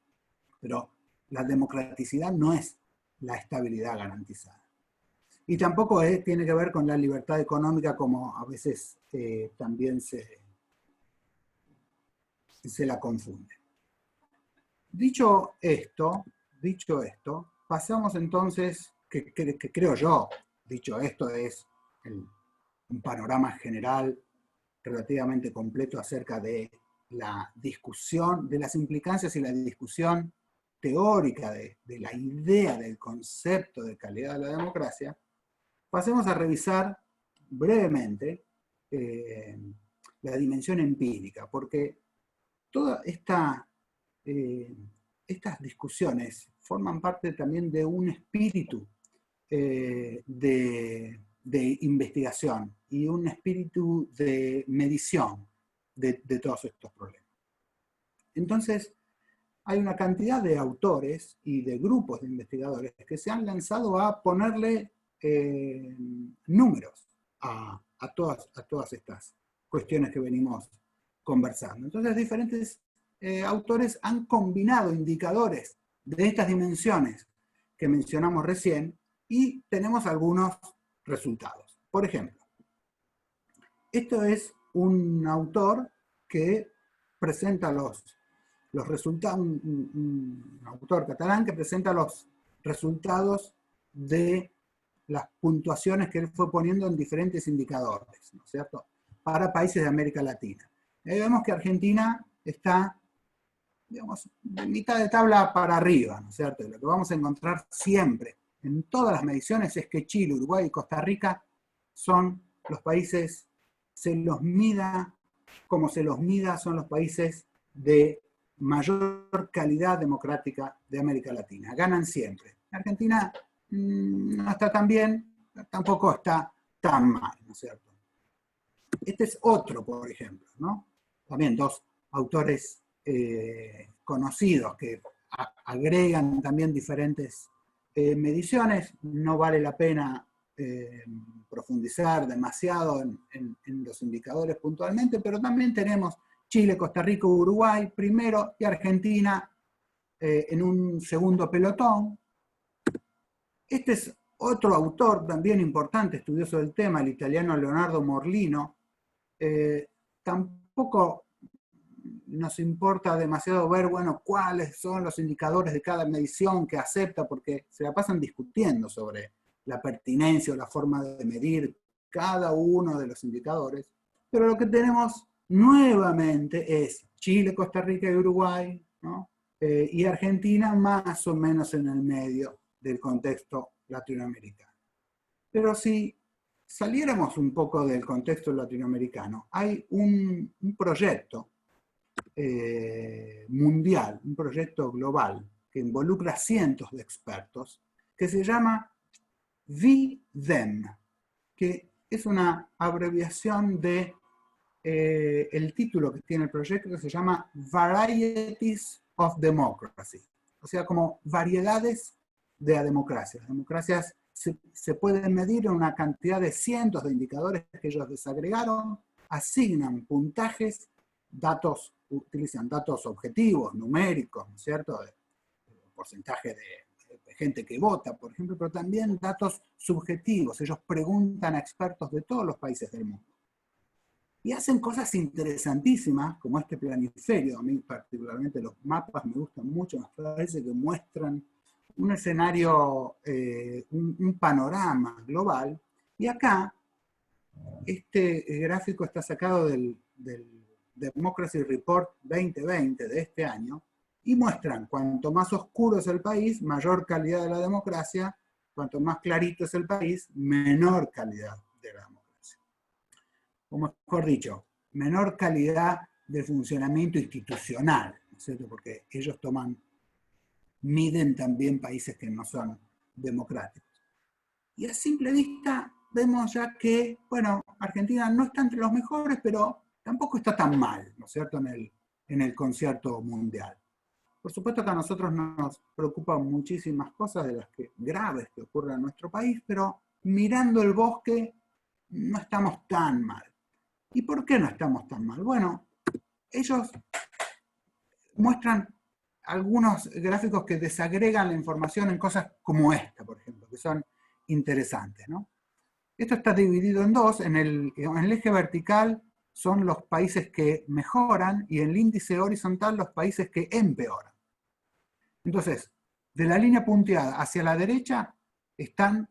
Pero la democraticidad no es la estabilidad garantizada. Y tampoco tiene que ver con la libertad económica, como a veces también se la confunde. Dicho esto, pasamos entonces, que creo yo, dicho esto, es un panorama general relativamente completo acerca de la discusión, de las implicancias y la discusión teórica de la idea del concepto de calidad de la democracia. Pasemos a revisar brevemente la dimensión empírica, porque todas estas discusiones forman parte también de un espíritu de investigación y un espíritu de medición de todos estos problemas. Entonces, hay una cantidad de autores y de grupos de investigadores que se han lanzado a ponerle números a todas estas cuestiones que venimos conversando. Entonces, diferentes autores han combinado indicadores de estas dimensiones que mencionamos recién y tenemos algunos resultados. Por ejemplo, esto es un autor que presenta los resultados, un autor catalán que presenta los resultados de las puntuaciones que él fue poniendo en diferentes indicadores, ¿no es cierto?, para países de América Latina. Y ahí vemos que Argentina está, digamos, de mitad de tabla para arriba, ¿no es cierto? Y lo que vamos a encontrar siempre en todas las mediciones es que Chile, Uruguay y Costa Rica son los países, se los mida como se los mida, son los países de mayor calidad democrática de América Latina. Ganan siempre. Argentina no está tan bien, tampoco está tan mal, ¿no es cierto? Este es otro, por ejemplo, ¿no? También dos autores conocidos que agregan también diferentes mediciones. No vale la pena profundizar demasiado en los indicadores puntualmente, pero también tenemos Chile, Costa Rica, Uruguay primero y Argentina en un segundo pelotón. Este es otro autor también importante, estudioso del tema, el italiano Leonardo Morlino. Tampoco nos importa demasiado ver, bueno, cuáles son los indicadores de cada medición que acepta, porque se la pasan discutiendo sobre la pertinencia o la forma de medir cada uno de los indicadores. Pero lo que tenemos nuevamente es Chile, Costa Rica y Uruguay, ¿no? Y Argentina más o menos en el medio del contexto latinoamericano. Pero si saliéramos un poco del contexto latinoamericano, hay un proyecto mundial, un proyecto global que involucra cientos de expertos, que se llama V-Dem, que es una abreviación de el título que tiene el proyecto, que se llama Varieties of Democracy, o sea, como variedades de la democracia. Las democracias se pueden medir en una cantidad de cientos de indicadores que ellos desagregaron, asignan puntajes, datos, utilizan datos objetivos, numéricos, ¿no es cierto? De porcentaje de gente que vota, por ejemplo, pero también datos subjetivos. Ellos preguntan a expertos de todos los países del mundo. Y hacen cosas interesantísimas, como este planiferio. A mí particularmente los mapas me gustan mucho, me parece que muestran un escenario, un panorama global. Y acá, este gráfico está sacado del Democracy Report 2020 de este año, y muestran cuanto más oscuro es el país, mayor calidad de la democracia, cuanto más clarito es el país, menor calidad de la democracia. O mejor dicho, menor calidad de funcionamiento institucional, ¿no es cierto? Porque ellos miden también países que no son democráticos. Y a simple vista vemos ya que, bueno, Argentina no está entre los mejores, pero tampoco está tan mal, ¿no es cierto?, en el concierto mundial. Por supuesto que a nosotros nos preocupan muchísimas cosas de las graves que ocurren en nuestro país, pero mirando el bosque no estamos tan mal. ¿Y por qué no estamos tan mal? Bueno, ellos muestran algunos gráficos que desagregan la información en cosas como esta, por ejemplo, que son interesantes, ¿no? Esto está dividido en dos. En el eje vertical son los países que mejoran y en el índice horizontal los países que empeoran. Entonces, de la línea punteada hacia la derecha están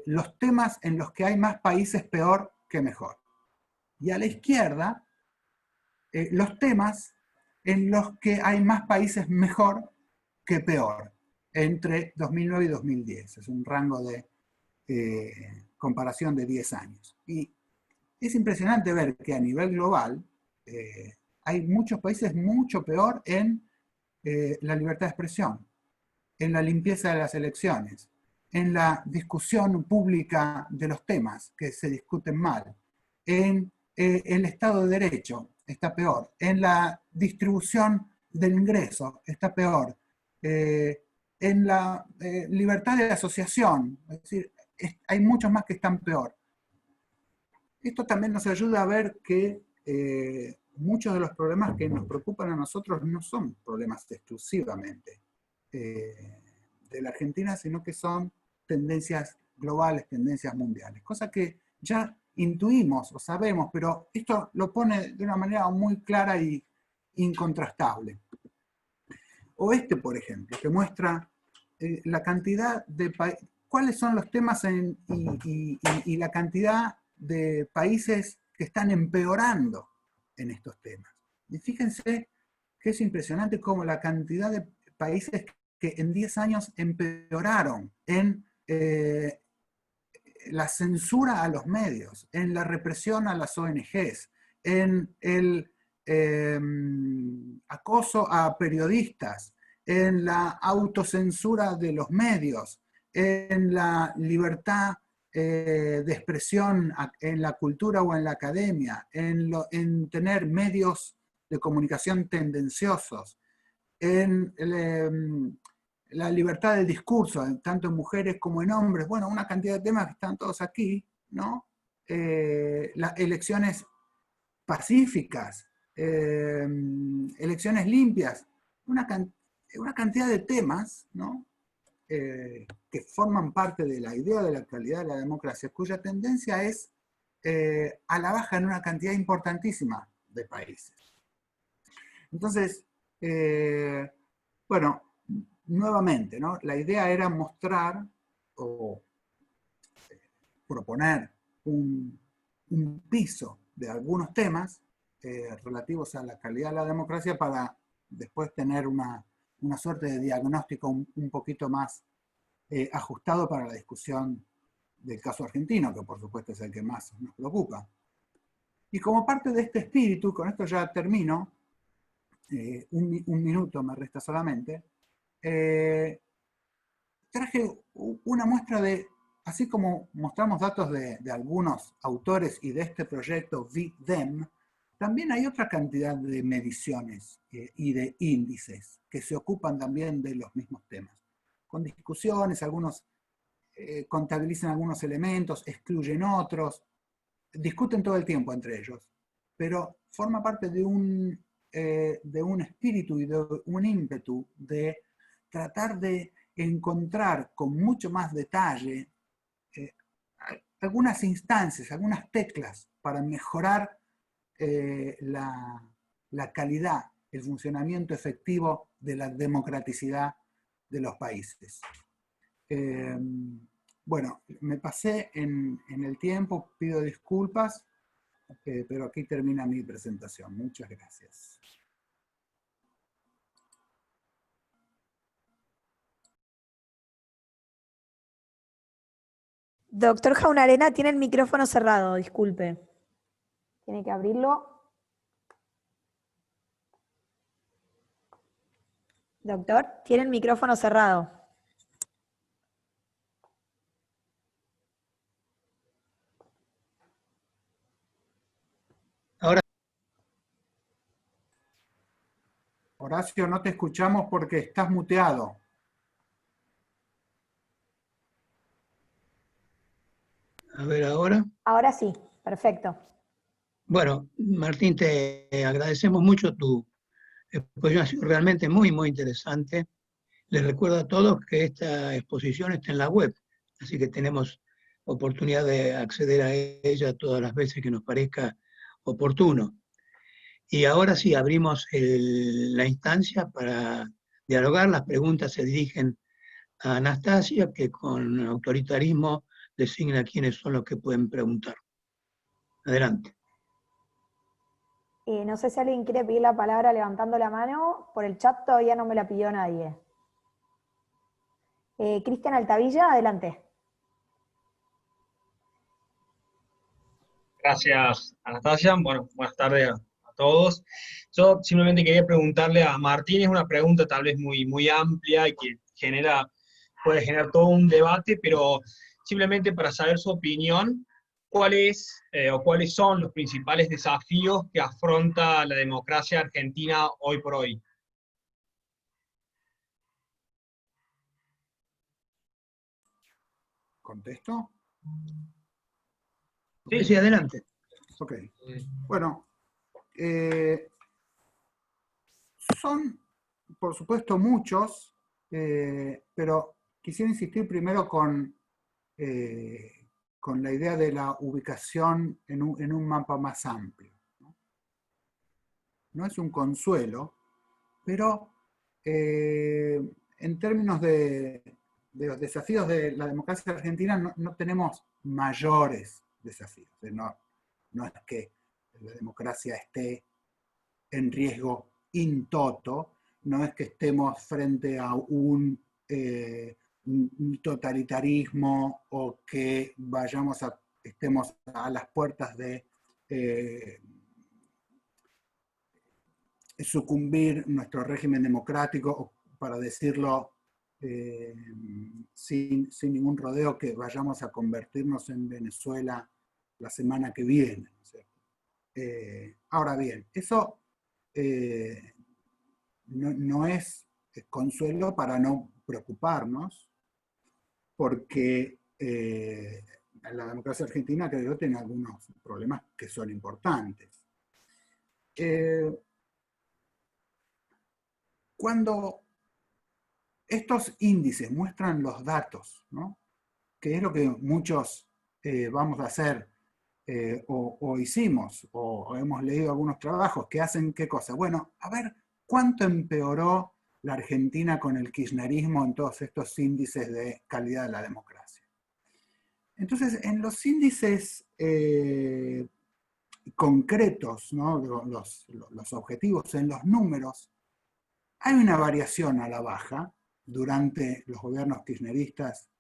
los temas en los que hay más países peor que mejor. Y a la izquierda, los temas en los que hay más países mejor que peor, entre 2009 y 2010. Es un rango de comparación de 10 años. Y es impresionante ver que a nivel global hay muchos países mucho peor en la libertad de expresión, en la limpieza de las elecciones, en la discusión pública de los temas que se discuten mal, en el Estado de Derecho está peor, en la distribución del ingreso está peor, en la libertad de asociación, es decir, hay muchos más que están peor. Esto también nos ayuda a ver que muchos de los problemas que nos preocupan a nosotros no son problemas exclusivamente de la Argentina, sino que son tendencias globales, tendencias mundiales, cosa que ya intuimos o sabemos, pero esto lo pone de una manera muy clara y incontrastable. O este, por ejemplo, que muestra la cantidad de cuáles son los temas y la cantidad de países que están empeorando en estos temas. Y fíjense que es impresionante cómo la cantidad de países que en 10 años empeoraron en la censura a los medios, en la represión a las ONGs, en el acoso a periodistas, en la autocensura de los medios, en la libertad de expresión en la cultura o en la academia, en tener medios de comunicación tendenciosos, en la libertad de discurso, tanto en mujeres como en hombres, bueno, una cantidad de temas que están todos aquí, ¿no? Las elecciones pacíficas, elecciones limpias, una cantidad de temas, ¿no? Que forman parte de la idea de la calidad de la democracia, cuya tendencia es a la baja en una cantidad importantísima de países. Entonces, bueno, nuevamente, ¿no? La idea era mostrar o proponer un piso de algunos temas relativos a la calidad de la democracia para después tener una suerte de diagnóstico un poquito más ajustado para la discusión del caso argentino, que por supuesto es el que más nos preocupa. Y como parte de este espíritu, con esto ya termino, un minuto me resta solamente, traje una muestra de, así como mostramos datos de algunos autores y de este proyecto V-Dem, también hay otra cantidad de mediciones y de índices que se ocupan también de los mismos temas. Con discusiones, algunos contabilizan algunos elementos, excluyen otros, discuten todo el tiempo entre ellos, pero forma parte de un espíritu y de un ímpetu de tratar de encontrar con mucho más detalle algunas instancias, algunas teclas para mejorar la calidad, el funcionamiento efectivo de la democraticidad de los países. Bueno, me pasé en el tiempo, pido disculpas, pero aquí termina mi presentación. Muchas gracias. Doctor Jaunarena tiene el micrófono cerrado, disculpe. Tiene que abrirlo. Doctor, tiene el micrófono cerrado. Ahora. Horacio, no te escuchamos porque estás muteado. A ver ahora. Ahora sí, perfecto. Bueno, Martín, te agradecemos mucho tu exposición, ha sido realmente muy, muy interesante. Les recuerdo a todos que esta exposición está en la web, así que tenemos oportunidad de acceder a ella todas las veces que nos parezca oportuno. Y ahora sí, abrimos la instancia para dialogar. Las preguntas se dirigen a Anastasia, que con autoritarismo designa quiénes son los que pueden preguntar. Adelante. No sé si alguien quiere pedir la palabra levantando la mano. Por el chat todavía no me la pidió nadie. Cristian Altavilla, adelante. Gracias, Anastasia. Bueno, buenas tardes a todos. Yo simplemente quería preguntarle a Martín, es una pregunta tal vez muy, muy amplia y que puede generar todo un debate, pero simplemente para saber su opinión, ¿cuáles son los principales desafíos que afronta la democracia argentina hoy por hoy? ¿Contesto? Sí, sí, adelante. Ok. Bueno, son, por supuesto, muchos, pero quisiera insistir primero con la idea de la ubicación en un mapa más amplio. No es un consuelo, pero en términos de los desafíos de la democracia argentina no tenemos mayores desafíos. No es que la democracia esté en riesgo in toto, no es que estemos frente a un totalitarismo o que estemos a las puertas de sucumbir nuestro régimen democrático, para decirlo sin ningún rodeo, que vayamos a convertirnos en Venezuela la semana que viene. Ahora bien, eso no es consuelo para no preocuparnos, porque la democracia argentina, creo yo, tiene algunos problemas que son importantes. Cuando estos índices muestran los datos, ¿no?, que es lo que muchos vamos a hacer, o hicimos, o hemos leído algunos trabajos que hacen qué cosa. Bueno, a ver, ¿cuánto empeoró la Argentina con el kirchnerismo en todos estos índices de calidad de la democracia? Entonces, en los índices concretos, ¿no?, los objetivos, en los números, hay una variación a la baja durante los gobiernos kirchneristas,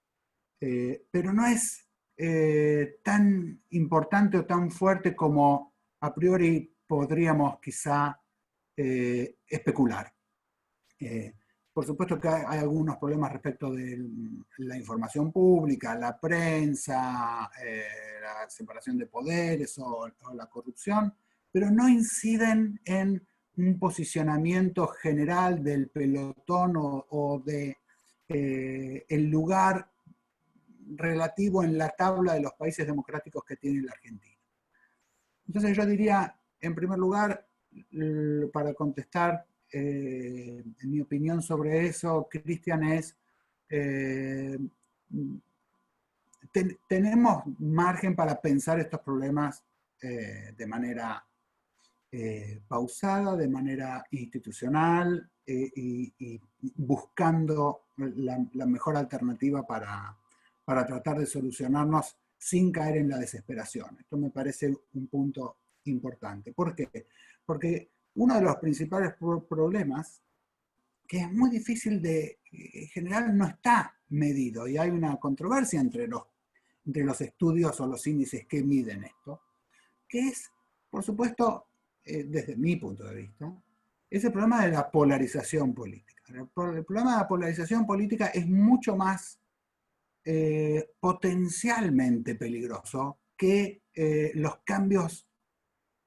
pero no es tan importante o tan fuerte como a priori podríamos quizá especular. Por supuesto que hay algunos problemas respecto de la información pública, la prensa, la separación de poderes o la corrupción, pero no inciden en un posicionamiento general del pelotón o de el lugar relativo en la tabla de los países democráticos que tiene la Argentina. Entonces yo diría, en primer lugar, para contestar en mi opinión sobre eso, Cristian, es tenemos margen para pensar estos problemas de manera pausada, de manera institucional y buscando la mejor alternativa para tratar de solucionarnos sin caer en la desesperación. Esto me parece un punto importante. ¿Por qué? Porque uno de los principales problemas, que es muy difícil de, en general no está medido, y hay una controversia entre los estudios o los índices que miden esto, que es, por supuesto, desde mi punto de vista, es el problema de la polarización política. El problema de la polarización política es mucho más potencialmente peligroso que los cambios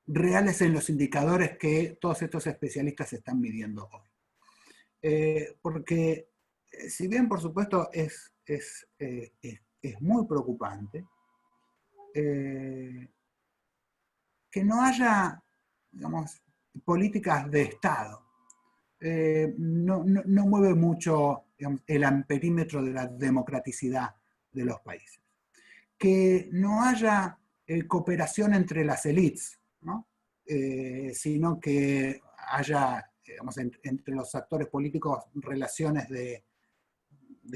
reales en los indicadores que todos estos especialistas están midiendo hoy. Porque si bien, por supuesto, es muy preocupante que no haya, digamos, políticas de Estado. No mueve mucho, digamos, el amperímetro de la democraticidad de los países. Que no haya cooperación entre las élites, ¿no? Sino que haya, digamos, entre los actores políticos relaciones de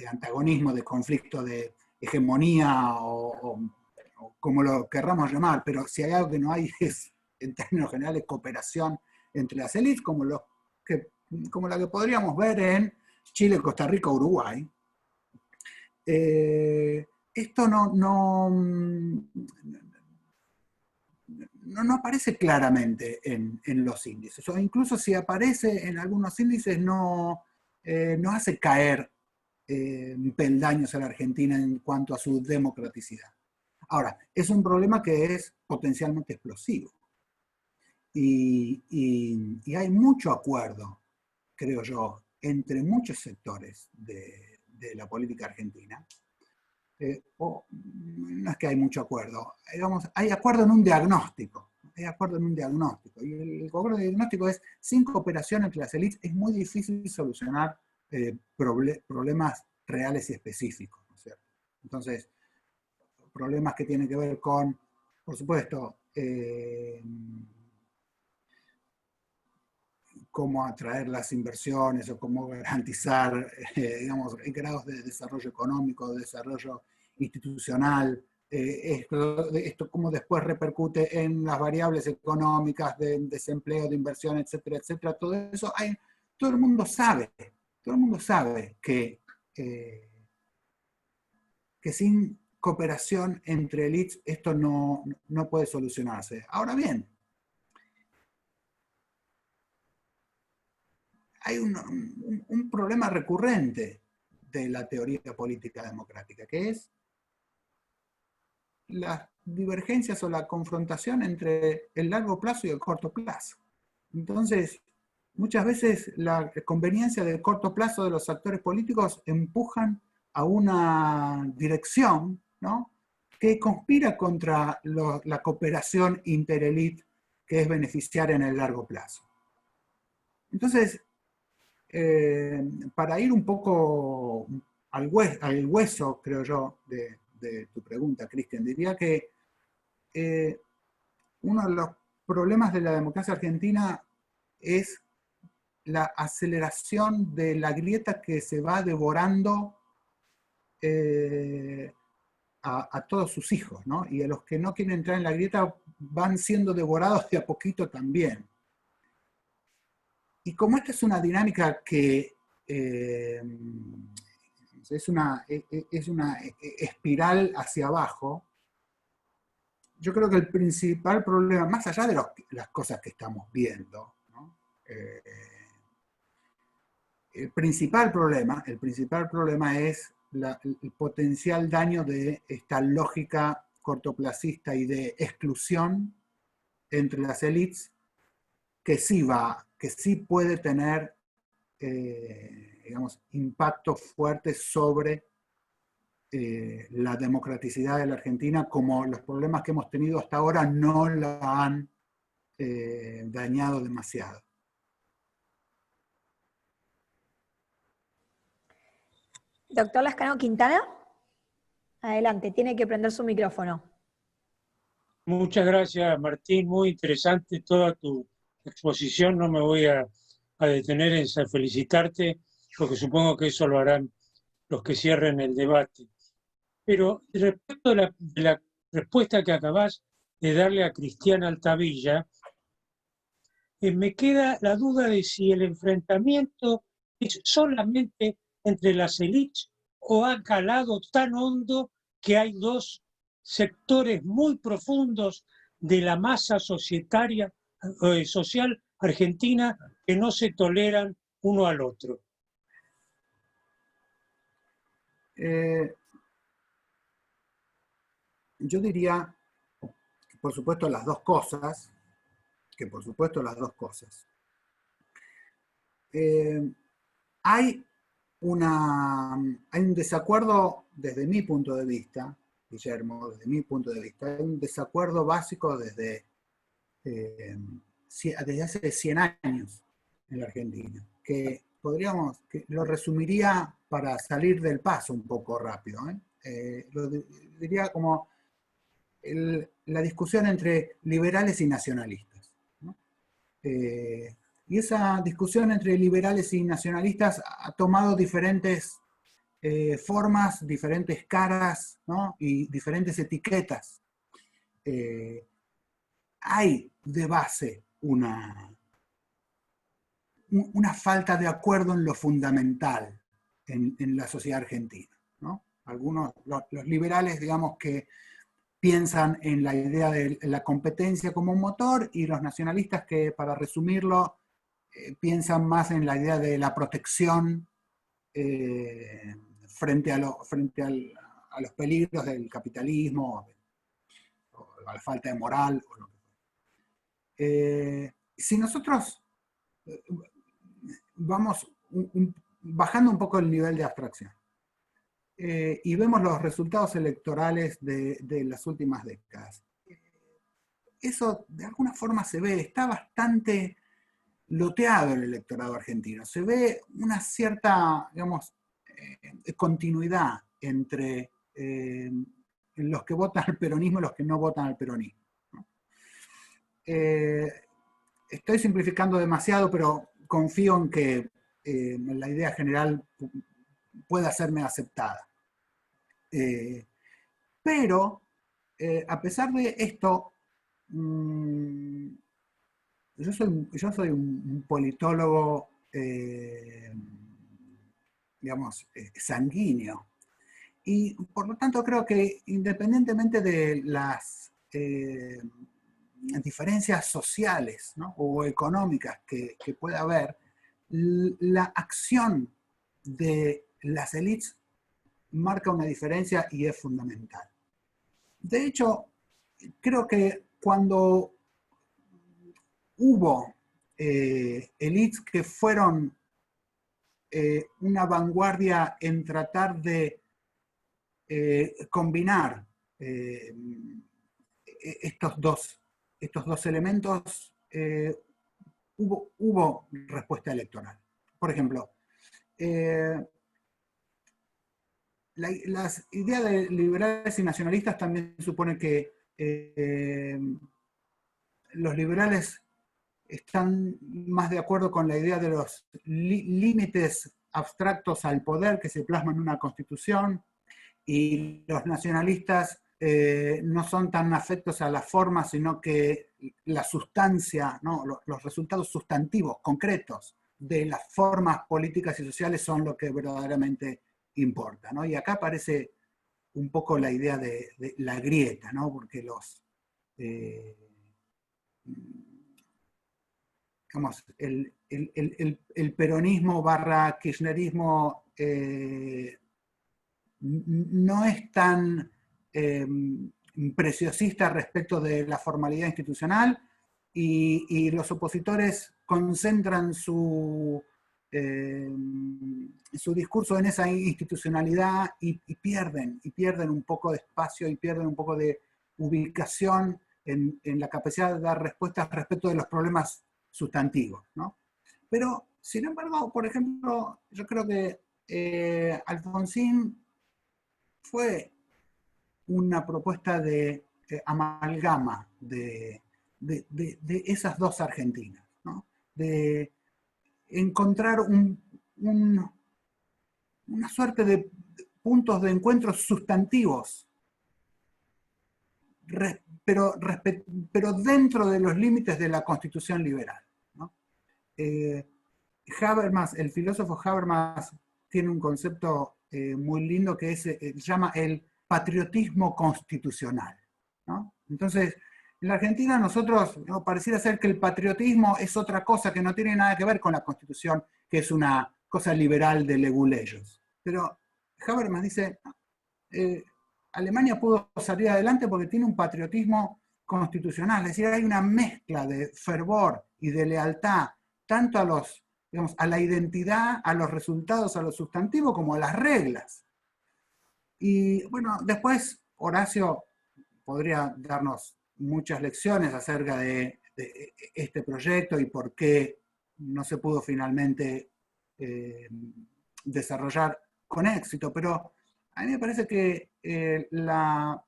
antagonismo, de conflicto, de hegemonía o como lo querramos llamar, pero si hay algo que no hay es, en términos generales, cooperación entre las élites, como la que podríamos ver en Chile, Costa Rica, Uruguay. Esto no aparece claramente en los índices, o incluso si aparece en algunos índices no hace caer peldaños a la Argentina en cuanto a su democraticidad. Ahora, es un problema que es potencialmente explosivo. Y hay mucho acuerdo, creo yo, entre muchos sectores de la política argentina. No es que hay mucho acuerdo, digamos, hay acuerdo en un diagnóstico. Hay acuerdo en un diagnóstico. Y el acuerdo de diagnóstico es, sin cooperación entre las élites, es muy difícil solucionar problemas reales y específicos, ¿no es cierto? Entonces, problemas que tienen que ver con, por supuesto, cómo atraer las inversiones o cómo garantizar, digamos, grados de desarrollo económico, de desarrollo institucional, esto cómo después repercute en las variables económicas de desempleo, de inversión, etcétera, etcétera. Todo eso, todo el mundo sabe que sin cooperación entre élites esto no puede solucionarse. Ahora bien, hay un problema recurrente de la teoría política democrática, que es las divergencias o la confrontación entre el largo plazo y el corto plazo. Entonces, muchas veces la conveniencia del corto plazo de los actores políticos empujan a una dirección, ¿no?, que conspira contra la cooperación interelite, que es beneficiar en el largo plazo. Entonces, para ir un poco al hueso, creo yo, de tu pregunta, Cristian, diría que uno de los problemas de la democracia argentina es la aceleración de la grieta que se va devorando a todos sus hijos, ¿no? Y a los que no quieren entrar en la grieta van siendo devorados de a poquito también. Y como esta es una dinámica que es una espiral hacia abajo, yo creo que el principal problema, más allá de las cosas que estamos viendo, ¿no?, el principal problema es el potencial daño de esta lógica cortoplacista y de exclusión entre las élites, que sí puede tener, digamos, impactos fuertes sobre la democraticidad de la Argentina, como los problemas que hemos tenido hasta ahora no la han dañado demasiado. Doctor Lascano Quintana, adelante, tiene que prender su micrófono. Muchas gracias, Martín, muy interesante toda tu exposición. No me voy a detener en felicitarte, porque supongo que eso lo harán los que cierren el debate. Pero respecto de la respuesta que acabás de darle a Cristian Altavilla, me queda la duda de si el enfrentamiento es solamente entre las élites o ha calado tan hondo que hay dos sectores muy profundos de la masa social argentina que no se toleran uno al otro. Yo diría que por supuesto las dos cosas, hay un desacuerdo desde mi punto de vista, Guillermo, desde mi punto de vista, hay un desacuerdo básico desde hace 100 años en la Argentina, que lo resumiría para salir del paso un poco rápido, lo diría como la discusión entre liberales y nacionalistas, ¿no? Y esa discusión entre liberales y nacionalistas ha tomado diferentes formas, diferentes caras, ¿no?, y diferentes etiquetas. Hay de base una falta de acuerdo en lo fundamental en la sociedad argentina, ¿no? Algunos, los liberales, digamos, que piensan en la idea de la competencia como un motor, y los nacionalistas que, para resumirlo, piensan más en la idea de la protección frente a los peligros del capitalismo, o a la falta de moral. O lo que si nosotros vamos bajando un poco el nivel de abstracción, y vemos los resultados electorales de las últimas décadas, eso de alguna forma se ve, está bastante loteado el electorado argentino. Se ve una cierta, digamos, continuidad entre los que votan al peronismo y los que no votan al peronismo, ¿no? Estoy simplificando demasiado, pero confío en que la idea general pueda serme aceptada. Pero, a pesar de esto, yo soy un politólogo, digamos, sanguíneo. Y por lo tanto creo que, independientemente de las diferencias sociales, ¿no?, o económicas que pueda haber, la acción de las élites marca una diferencia y es fundamental. De hecho, creo que cuando hubo élites que fueron una vanguardia en tratar de combinar estos dos elementos, hubo respuesta electoral. Por ejemplo, las ideas de liberales y nacionalistas también supone que los liberales están más de acuerdo con la idea de los límites abstractos al poder que se plasman en una constitución, y los nacionalistas no son tan afectos a la forma, sino que la sustancia, ¿no? Los resultados sustantivos, concretos, de las formas políticas y sociales son lo que verdaderamente importa, ¿no? Y acá aparece un poco la idea de la grieta, ¿no? Porque digamos, el peronismo barra kirchnerismo no es tan preciosista respecto de la formalidad institucional, y los opositores concentran su discurso en esa institucionalidad y pierden un poco de espacio y pierden un poco de ubicación en la capacidad de dar respuestas respecto de los problemas sustantivos, ¿no? Pero, sin embargo, por ejemplo, yo creo que Alfonsín fue una propuesta de amalgama de esas dos Argentinas, ¿no? De encontrar una suerte de puntos de encuentro sustantivos, pero dentro de los límites de la Constitución liberal, ¿no? Habermas, el filósofo Habermas, tiene un concepto muy lindo que llama el patriotismo constitucional, ¿no? Entonces, en la Argentina nosotros, ¿no?, pareciera ser que el patriotismo es otra cosa que no tiene nada que ver con la Constitución, que es una cosa liberal de leguleyos. Pero Habermas dice, Alemania pudo salir adelante porque tiene un patriotismo constitucional, es decir, hay una mezcla de fervor y de lealtad, tanto a la identidad, a los resultados, a los sustantivos, como a las reglas. Y bueno, después Horacio podría darnos muchas lecciones acerca de este proyecto y por qué no se pudo finalmente desarrollar con éxito, pero a mí me parece que la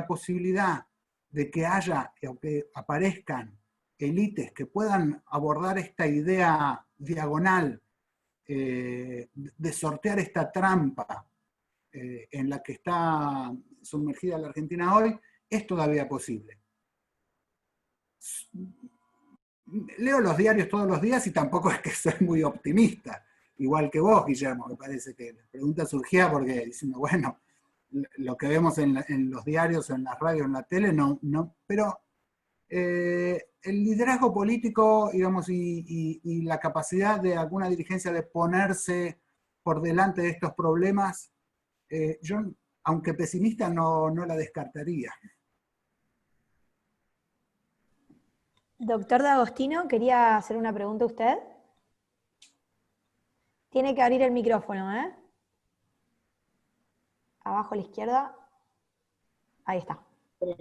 posibilidad de que haya o que aparezcan élites que puedan abordar esta idea diagonal de sortear esta trampa en la que está sumergida la Argentina hoy, es todavía posible. Leo los diarios todos los días y tampoco es que soy muy optimista, igual que vos, Guillermo. Me parece que la pregunta surgía porque diciendo, bueno, lo que vemos en los diarios, en la radio, en la tele, no, pero el liderazgo político, digamos, y la capacidad de alguna dirigencia de ponerse por delante de estos problemas, yo, aunque pesimista, no la descartaría. Doctor D'Agostino, quería hacer una pregunta a usted. Tiene que abrir el micrófono, ¿eh? Abajo a la izquierda. Ahí está.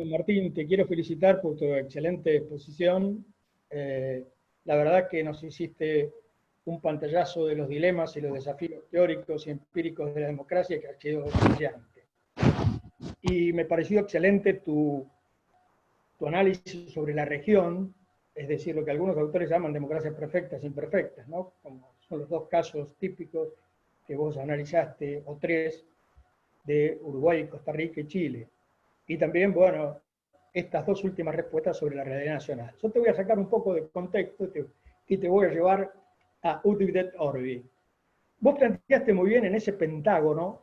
Martín, te quiero felicitar por tu excelente exposición. La verdad que nos hiciste un pantallazo de los dilemas y los desafíos teóricos y empíricos de la democracia que ha sido brillante. Y me pareció excelente tu análisis sobre la región, es decir, lo que algunos autores llaman democracias perfectas e imperfectas, ¿no? Como son los dos casos típicos que vos analizaste, o tres, de Uruguay, Costa Rica y Chile. Y también, bueno, estas dos últimas respuestas sobre la realidad nacional. Yo te voy a sacar un poco de contexto y te voy a llevar a Ut et Orbi. Vos planteaste muy bien en ese pentágono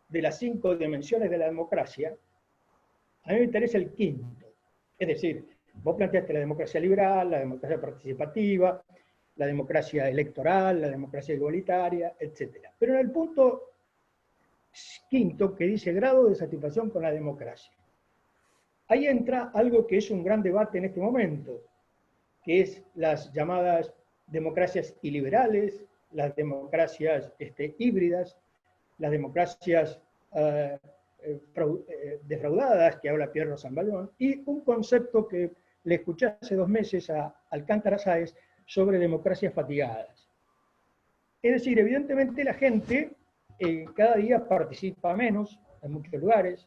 de las 5 dimensiones de la democracia. A mí me interesa el quinto. Es decir, vos planteaste la democracia liberal, la democracia participativa, la democracia electoral, la democracia igualitaria, etc. Pero en el punto quinto, que dice grado de satisfacción con la democracia, ahí entra algo que es un gran debate en este momento, que es las llamadas democracias iliberales, las democracias híbridas, las democracias defraudadas, que habla Pierre Rosanvallon, y un concepto que le escuché hace 2 meses a Alcántara Sáez sobre democracias fatigadas. Es decir, evidentemente la gente cada día participa menos en muchos lugares,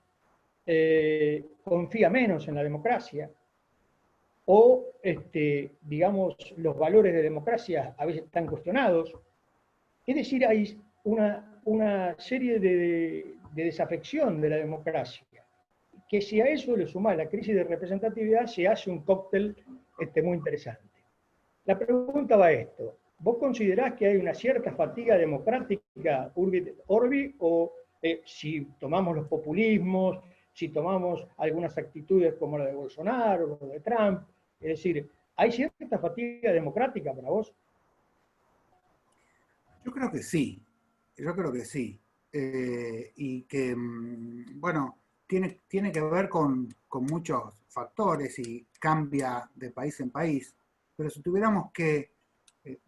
confía menos en la democracia, o, digamos, los valores de democracia a veces están cuestionados. Es decir, hay una serie de desafección de la democracia, que si a eso le suma la crisis de representatividad, se hace un cóctel muy interesante. La pregunta va a esto. ¿Vos considerás que hay una cierta fatiga democrática urbi et orbi, o si tomamos los populismos, si tomamos algunas actitudes como la de Bolsonaro o de Trump, es decir, ¿hay cierta fatiga democrática para vos? Yo creo que sí, y que, bueno, tiene que ver con muchos factores y cambia de país en país, pero si tuviéramos que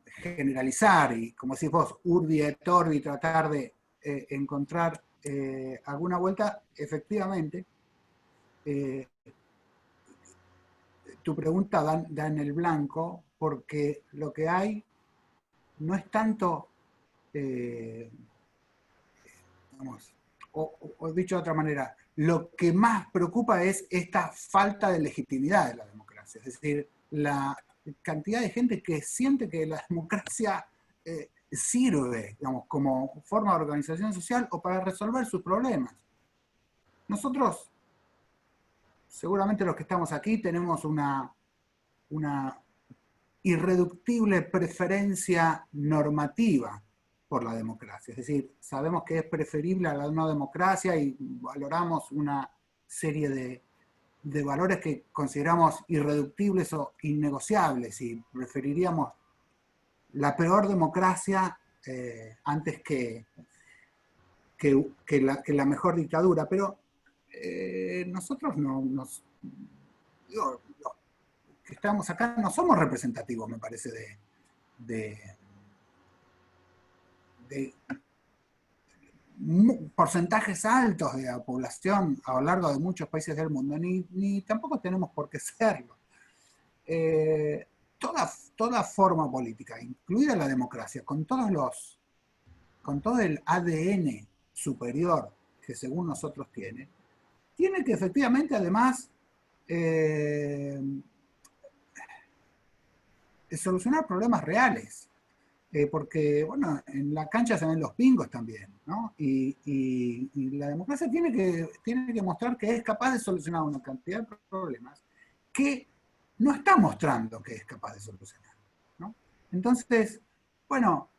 generalizar y, como decís vos, urbi et orbi, tratar de encontrar alguna vuelta, efectivamente, tu pregunta da en el blanco, porque lo que hay no es tanto, vamos, o dicho de otra manera, lo que más preocupa es esta falta de legitimidad de la democracia, es decir, la cantidad de gente que siente que la democracia sirve, digamos, como forma de organización social o para resolver sus problemas. Nosotros, seguramente los que estamos aquí, tenemos una irreductible preferencia normativa por la democracia. Es decir, sabemos que es preferible a la no democracia y valoramos una serie de valores que consideramos irreductibles o innegociables, y preferiríamos la peor democracia antes que la mejor dictadura. Pero nosotros digo, los que estamos acá no somos representativos, me parece, de porcentajes altos de la población a lo largo de muchos países del mundo, ni tampoco tenemos por qué serlo. Toda forma política, incluida la democracia, con todo el ADN superior que según nosotros tiene que efectivamente además solucionar problemas reales. Porque, bueno, en la cancha se ven los pingos también, ¿no? Y la democracia tiene que mostrar que es capaz de solucionar una cantidad de problemas que no está mostrando que es capaz de solucionar, ¿no? Entonces, bueno,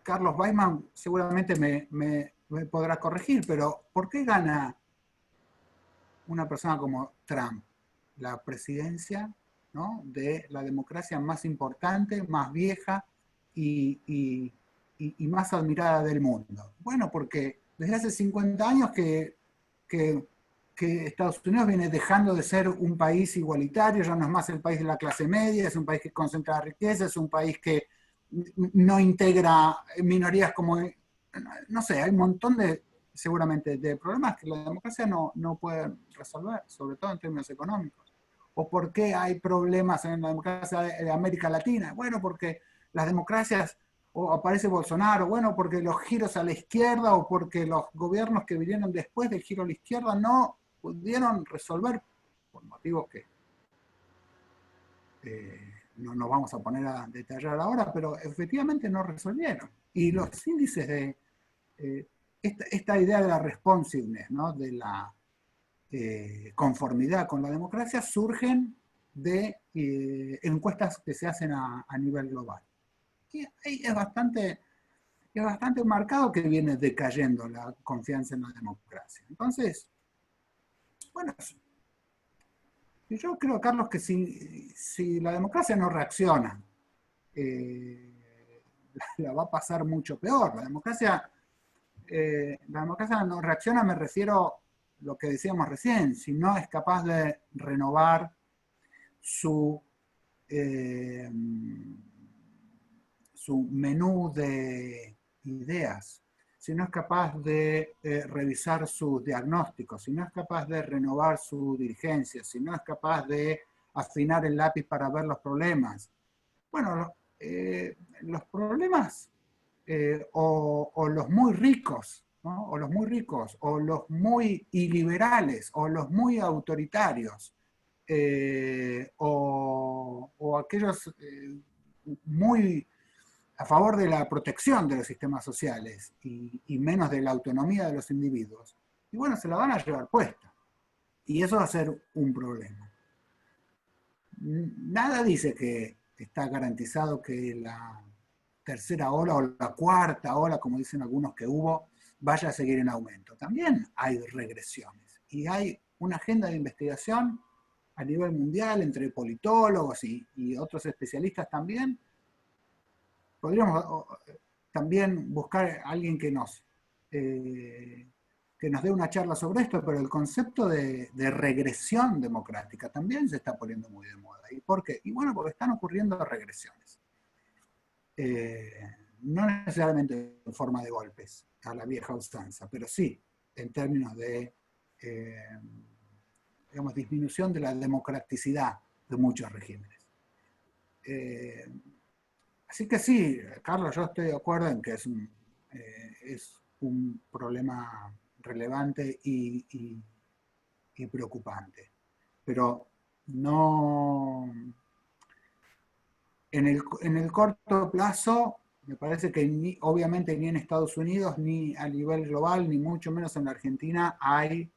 Carlos Weisman seguramente me podrá corregir, pero ¿por qué gana una persona como Trump la presidencia, ¿no?, de la democracia más importante, más vieja y más admirada del mundo? Bueno, porque desde hace 50 años que Estados Unidos viene dejando de ser un país igualitario, ya no es más el país de la clase media, es un país que concentra riqueza, es un país que no integra minorías como, no sé, hay un montón seguramente de problemas que la democracia no puede resolver, sobre todo en términos económicos. ¿O por qué hay problemas en la democracia de América Latina? Bueno, porque las democracias, o aparece Bolsonaro, bueno, porque los giros a la izquierda o porque los gobiernos que vinieron después del giro a la izquierda no pudieron resolver, por motivos que no nos vamos a poner a detallar ahora, pero efectivamente no resolvieron. Y los índices de esta idea de la responsiveness, ¿no?, de la conformidad con la democracia, surgen de encuestas que se hacen a nivel global. Y ahí es bastante marcado que viene decayendo la confianza en la democracia. Entonces, bueno, yo creo, Carlos, que si la democracia no reacciona, la va a pasar mucho peor. La democracia no reacciona, me refiero lo que decíamos recién, si no es capaz de renovar su menú de ideas, si no es capaz de revisar sus diagnósticos, si no es capaz de renovar su dirigencia, si no es capaz de afinar el lápiz para ver los problemas. Bueno, los problemas o los muy ricos, ¿no? O los muy ricos, o los muy iliberales, o los muy autoritarios, o aquellos muy a favor de la protección de los sistemas sociales y menos de la autonomía de los individuos, y bueno, se la van a llevar puesta. Y eso va a ser un problema. Nada dice que está garantizado que la tercera ola o la cuarta ola, como dicen algunos que hubo, vaya a seguir en aumento. También hay regresiones y hay una agenda de investigación a nivel mundial entre politólogos y otros especialistas también. Podríamos también buscar a alguien que nos dé una charla sobre esto, pero el concepto de regresión democrática también se está poniendo muy de moda. ¿Y por qué? Y bueno, porque están ocurriendo regresiones. No necesariamente en forma de golpes, a la vieja usanza, pero sí en términos de digamos, disminución de la democraticidad de muchos regímenes. Así que sí, Carlos, yo estoy de acuerdo en que es un problema relevante y preocupante. Pero no... En el corto plazo, me parece que obviamente ni en Estados Unidos, ni a nivel global, ni mucho menos en la Argentina, hay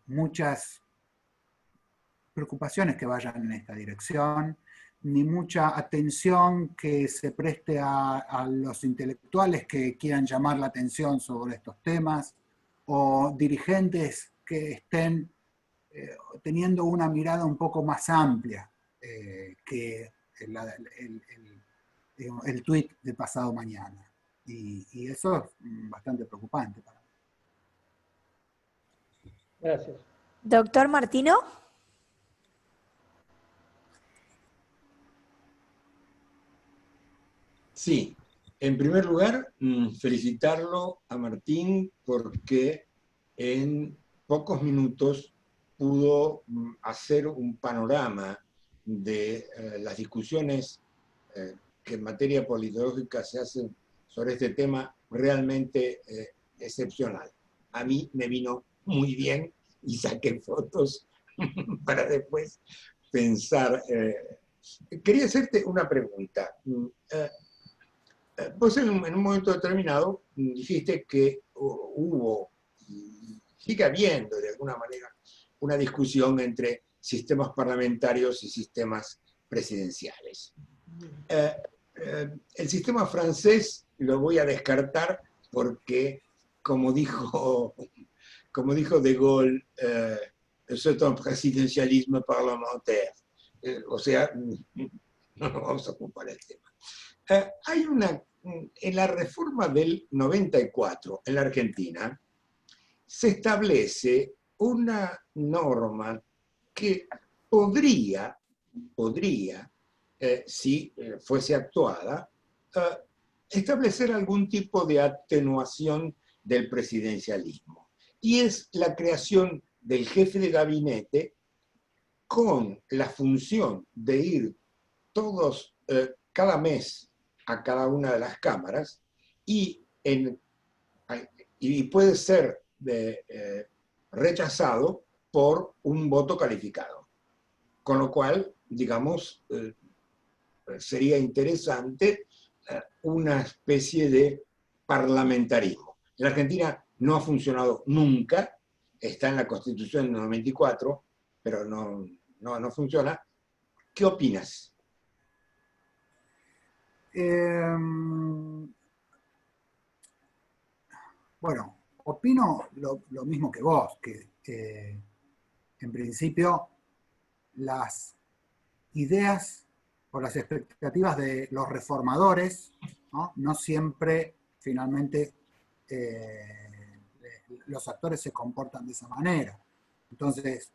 muchas preocupaciones que vayan en esta dirección, ni mucha atención que se preste a los intelectuales que quieran llamar la atención sobre estos temas, o dirigentes que estén teniendo una mirada un poco más amplia que el tuit de pasado mañana. Y eso es bastante preocupante para mí. Gracias. Doctor Martino. Sí, en primer lugar, felicitarlo a Martín porque en pocos minutos pudo hacer un panorama de las discusiones que en materia politológica se hacen sobre este tema realmente excepcional. A mí me vino muy bien y saqué fotos para después pensar. Quería hacerte una pregunta. Vos en un momento determinado dijiste que hubo, sigue habiendo de alguna manera, una discusión entre sistemas parlamentarios y sistemas presidenciales. El sistema francés lo voy a descartar porque, como dijo De Gaulle, c'est un presidencialisme parlementaire. O sea, no nos vamos a ocupar del tema. Hay en la reforma del 94 en la Argentina, se establece una norma que podría si fuese actuada, establecer algún tipo de atenuación del presidencialismo. Y es la creación del jefe de gabinete con la función de ir cada mes a cada una de las cámaras y puede ser rechazado por un voto calificado. Con lo cual, digamos, sería interesante una especie de parlamentarismo. En la Argentina no ha funcionado nunca, está en la Constitución del 94, pero no funciona. ¿Qué opinas? Bueno, opino lo mismo que vos, que en principio las ideas o las expectativas de los reformadores no siempre finalmente los actores se comportan de esa manera. Entonces,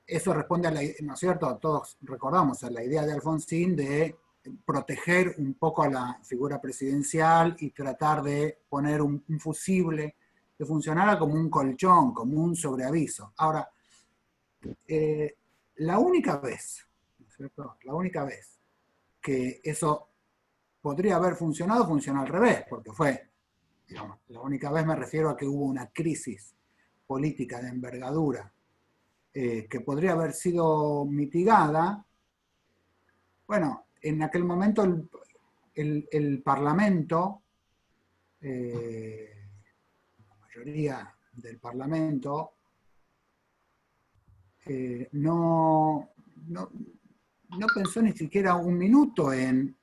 eso responde a la, ¿no es cierto? Todos recordamos a la idea de Alfonsín de proteger un poco a la figura presidencial y tratar de poner un fusible que funcionara como un colchón, como un sobreaviso. Ahora, la única vez, ¿no es cierto? La única vez que eso podría haber funcionado, funcionó al revés, porque fue, digamos, la única vez me refiero a que hubo una crisis política de envergadura que podría haber sido mitigada. Bueno, en aquel momento el Parlamento, la mayoría del Parlamento, no pensó ni siquiera un minuto en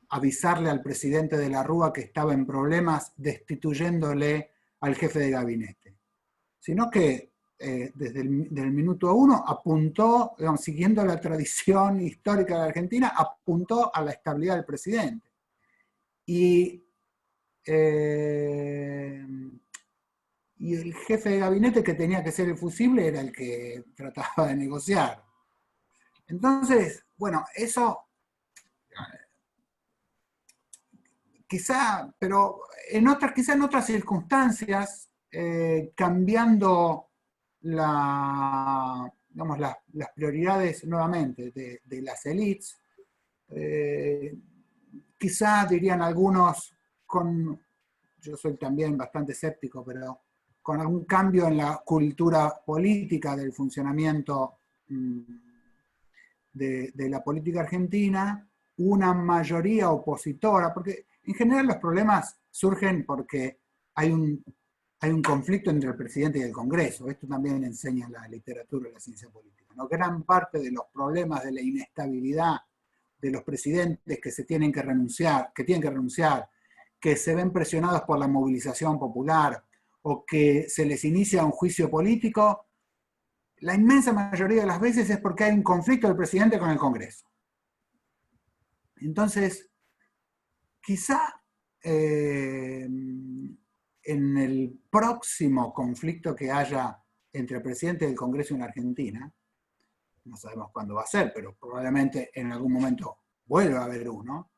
avisarle al presidente de la Rúa que estaba en problemas destituyéndole al jefe de gabinete, sino que desde el minuto uno apuntó, digamos, siguiendo la tradición histórica de la Argentina, apuntó a la estabilidad del presidente. Y el jefe de gabinete, que tenía que ser el fusible, era el que trataba de negociar. Entonces, bueno, eso quizá, pero quizá en otras circunstancias, cambiando digamos, las prioridades nuevamente de las élites, quizá dirían algunos, yo soy también bastante escéptico, pero con algún cambio en la cultura política del funcionamiento de la política argentina, una mayoría opositora, porque en general los problemas surgen porque hay un conflicto entre el presidente y el Congreso. Esto también enseña la literatura y la ciencia política, ¿no? Gran parte de los problemas de la inestabilidad de los presidentes que tienen que renunciar, que se ven presionados por la movilización popular o que se les inicia un juicio político, la inmensa mayoría de las veces es porque hay un conflicto del presidente con el Congreso. Entonces, quizá en el próximo conflicto que haya entre el presidente del Congreso en Argentina, no sabemos cuándo va a ser, pero probablemente en algún momento vuelva a haber uno,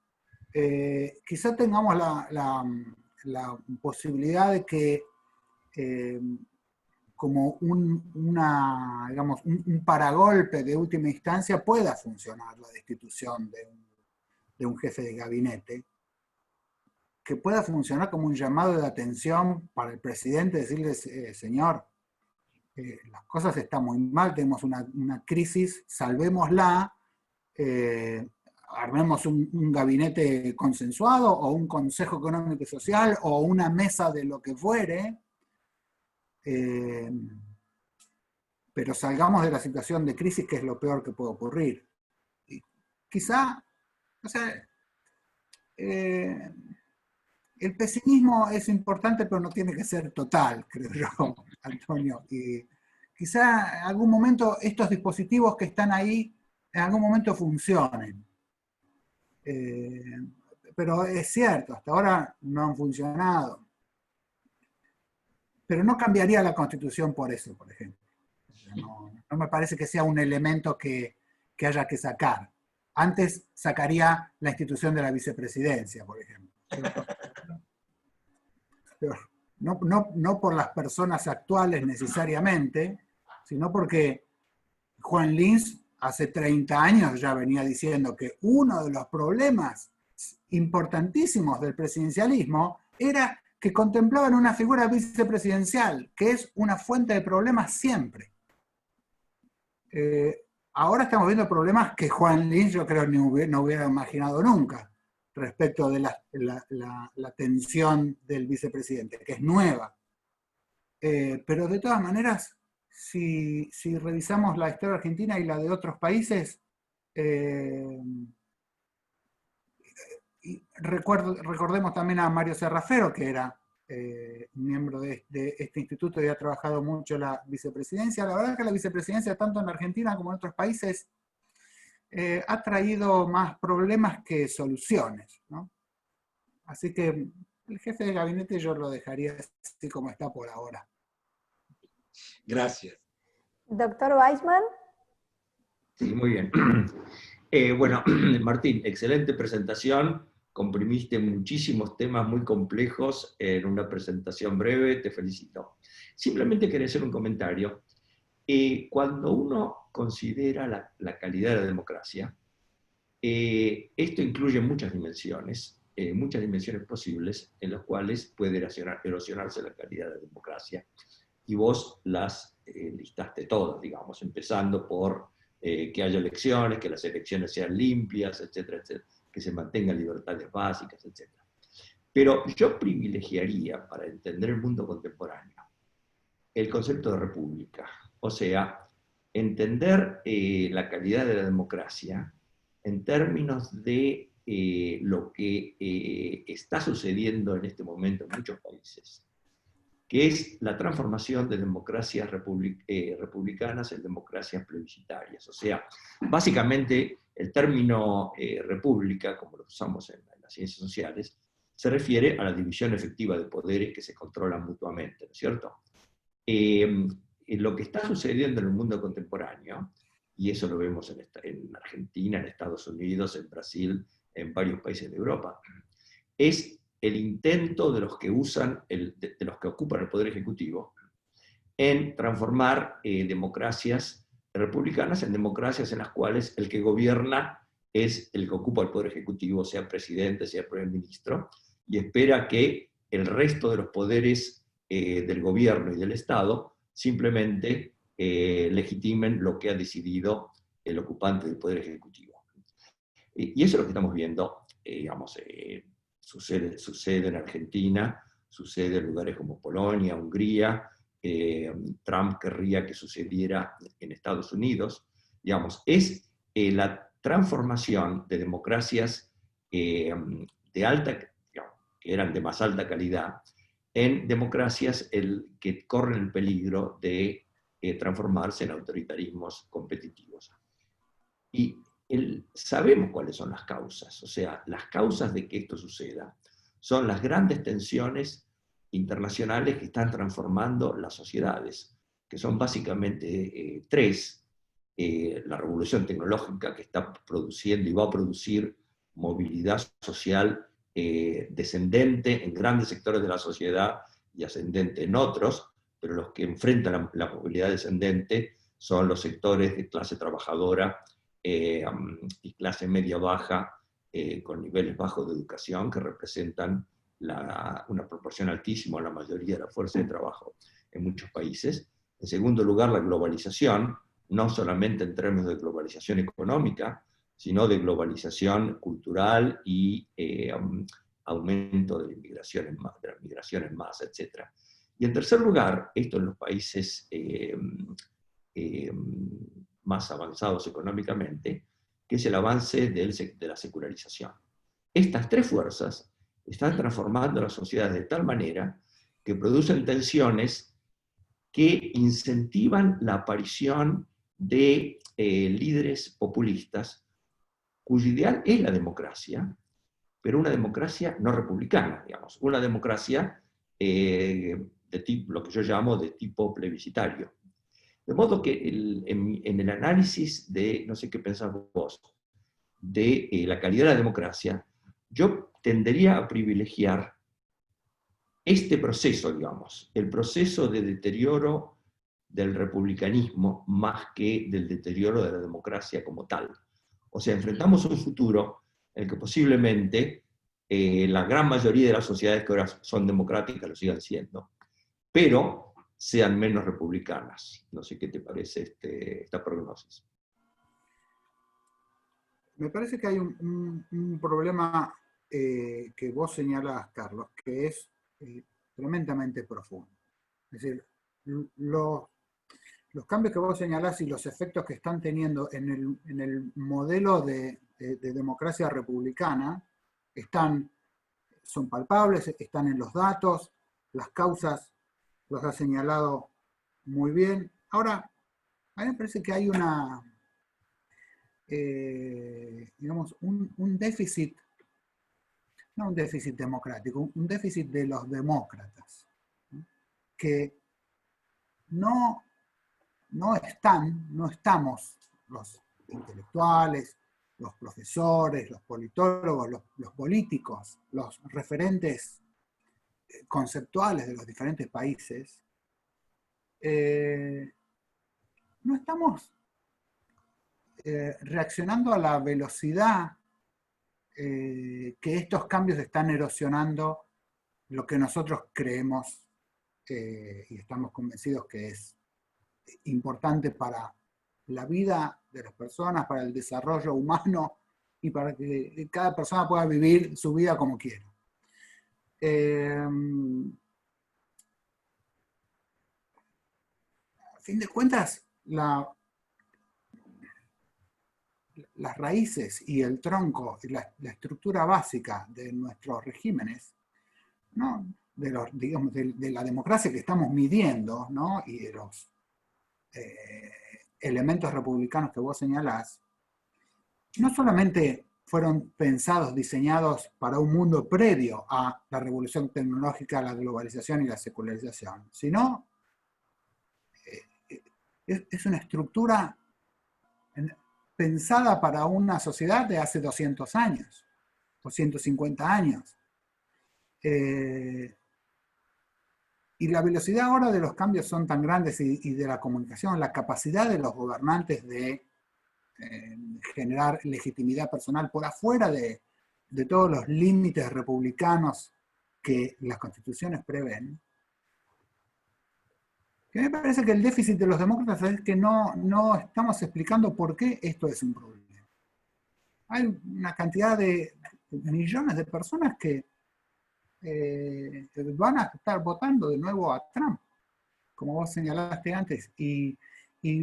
quizá tengamos la posibilidad de que como digamos, un paragolpe de última instancia pueda funcionar la destitución de un jefe de gabinete, que pueda funcionar como un llamado de atención para el presidente, decirle, señor, las cosas están muy mal, tenemos una crisis, salvémosla, armemos un gabinete consensuado, o un consejo económico y social, o una mesa de lo que fuere, pero salgamos de la situación de crisis, que es lo peor que puede ocurrir. Y quizá, o sea, el pesimismo es importante, pero no tiene que ser total, creo yo, Antonio. Y quizá en algún momento estos dispositivos que están ahí, en algún momento funcionen. Pero es cierto, hasta ahora no han funcionado. Pero no cambiaría la Constitución por eso, por ejemplo. No me parece que sea un elemento que haya que sacar. Antes sacaría la institución de la vicepresidencia, por ejemplo. Pero no por las personas actuales necesariamente, sino porque Juan Lins hace 30 años ya venía diciendo que uno de los problemas importantísimos del presidencialismo era que contemplaban una figura vicepresidencial, que es una fuente de problemas siempre. Ahora estamos viendo problemas que Juan Lins, yo creo, no hubiera imaginado nunca, respecto de la tensión del vicepresidente, que es nueva. Pero de todas maneras, si revisamos la historia argentina y la de otros países, recordemos también a Mario Serrafero, que era miembro de este instituto y ha trabajado mucho la vicepresidencia. La verdad es que la vicepresidencia, tanto en Argentina como en otros países, ha traído más problemas que soluciones, ¿no? Así que El jefe de gabinete yo lo dejaría así como está por ahora. Gracias. Doctor Weisman. Sí, muy bien. Bueno, Martín, excelente presentación. Comprimiste muchísimos temas muy complejos en una presentación breve. Te felicito. Simplemente quería hacer un comentario. Cuando uno considera la calidad de la democracia, esto incluye muchas dimensiones posibles en las cuales puede erosionarse la calidad de la democracia. Y vos las listaste todas, digamos, empezando por que haya elecciones, que las elecciones sean limpias, etcétera, etcétera, que se mantengan libertades básicas, etcétera. Pero yo privilegiaría, para entender el mundo contemporáneo, el concepto de república. O sea, entender la calidad de la democracia en términos de lo que está sucediendo en este momento en muchos países, que es la transformación de democracias republicanas en democracias plebiscitarias. O sea, básicamente el término república, como lo usamos en las ciencias sociales, se refiere a la división efectiva de poderes que se controlan mutuamente, ¿no es cierto? Lo que está sucediendo en el mundo contemporáneo, y eso lo vemos en Argentina, en Estados Unidos, en Brasil, en varios países de Europa, es el intento de los que de los que ocupan el poder ejecutivo en transformar democracias republicanas en democracias en las cuales el que gobierna es el que ocupa el poder ejecutivo, sea presidente, sea primer ministro, y espera que el resto de los poderes del gobierno y del Estado simplemente legitimen lo que ha decidido el ocupante del poder ejecutivo. Y eso es lo que estamos viendo, digamos, sucede en Argentina, sucede en lugares como Polonia, Hungría. Trump querría que sucediera en Estados Unidos. Digamos, es la transformación de democracias de alta, digamos, que eran de más alta calidad, en democracias que corren el peligro de transformarse en autoritarismos competitivos. Y sabemos cuáles son las causas, o sea, las causas de que esto suceda son las grandes tensiones internacionales que están transformando las sociedades, que son básicamente tres. La revolución tecnológica que está produciendo y va a producir movilidad social descendente en grandes sectores de la sociedad y ascendente en otros, pero los que enfrentan la movilidad descendente son los sectores de clase trabajadora y clase media-baja con niveles bajos de educación, que representan una proporción altísima a la mayoría de la fuerza de trabajo en muchos países. En segundo lugar, la globalización, no solamente en términos de globalización económica, sino de globalización cultural y aumento de las migraciones en masa, etc. Y en tercer lugar, esto en los países más avanzados económicamente, que es el avance de la secularización. Estas tres fuerzas están transformando la sociedad de tal manera que producen tensiones que incentivan la aparición de líderes populistas cuyo ideal es la democracia, pero una democracia no republicana, digamos, una democracia lo que yo llamo de tipo plebiscitario. De modo que en el análisis de, no sé qué pensás vos, de la calidad de la democracia, yo tendería a privilegiar este proceso, digamos, el proceso de deterioro del republicanismo más que del deterioro de la democracia como tal. O sea, enfrentamos un futuro en el que posiblemente la gran mayoría de las sociedades que ahora son democráticas lo sigan siendo, pero sean menos republicanas. No sé qué te parece esta prognosis. Me parece que hay un problema que vos señalás, Carlos, que es tremendamente profundo. Es decir, los cambios que vos señalás y los efectos que están teniendo en el modelo de democracia republicana son palpables, están en los datos, las causas los ha señalado muy bien. Ahora, a mí me parece que hay digamos, un déficit no un déficit democrático, un déficit de los demócratas, ¿no? Que no estamos los intelectuales, los profesores, los politólogos, los políticos, los referentes conceptuales de los diferentes países, no estamos reaccionando a la velocidad que estos cambios están erosionando lo que nosotros creemos y estamos convencidos que es importante para la vida de las personas, para el desarrollo humano y para que cada persona pueda vivir su vida como quiera. A fin de cuentas, las raíces y el tronco y la estructura básica de nuestros regímenes, ¿no? Digamos, de la democracia que estamos midiendo, ¿no? Y de los elementos republicanos que vos señalás, no solamente fueron pensados, diseñados para un mundo previo a la revolución tecnológica, la globalización y la secularización, sino es una estructura pensada para una sociedad de hace 200 años, o 150 años. Y la velocidad ahora de los cambios son tan grandes y de la comunicación, la capacidad de los gobernantes de generar legitimidad personal por afuera de todos los límites republicanos que las constituciones prevén, que me parece que el déficit de los demócratas es que no estamos explicando por qué esto es un problema. Hay una cantidad de millones de personas que van a estar votando de nuevo a Trump, como vos señalaste antes, y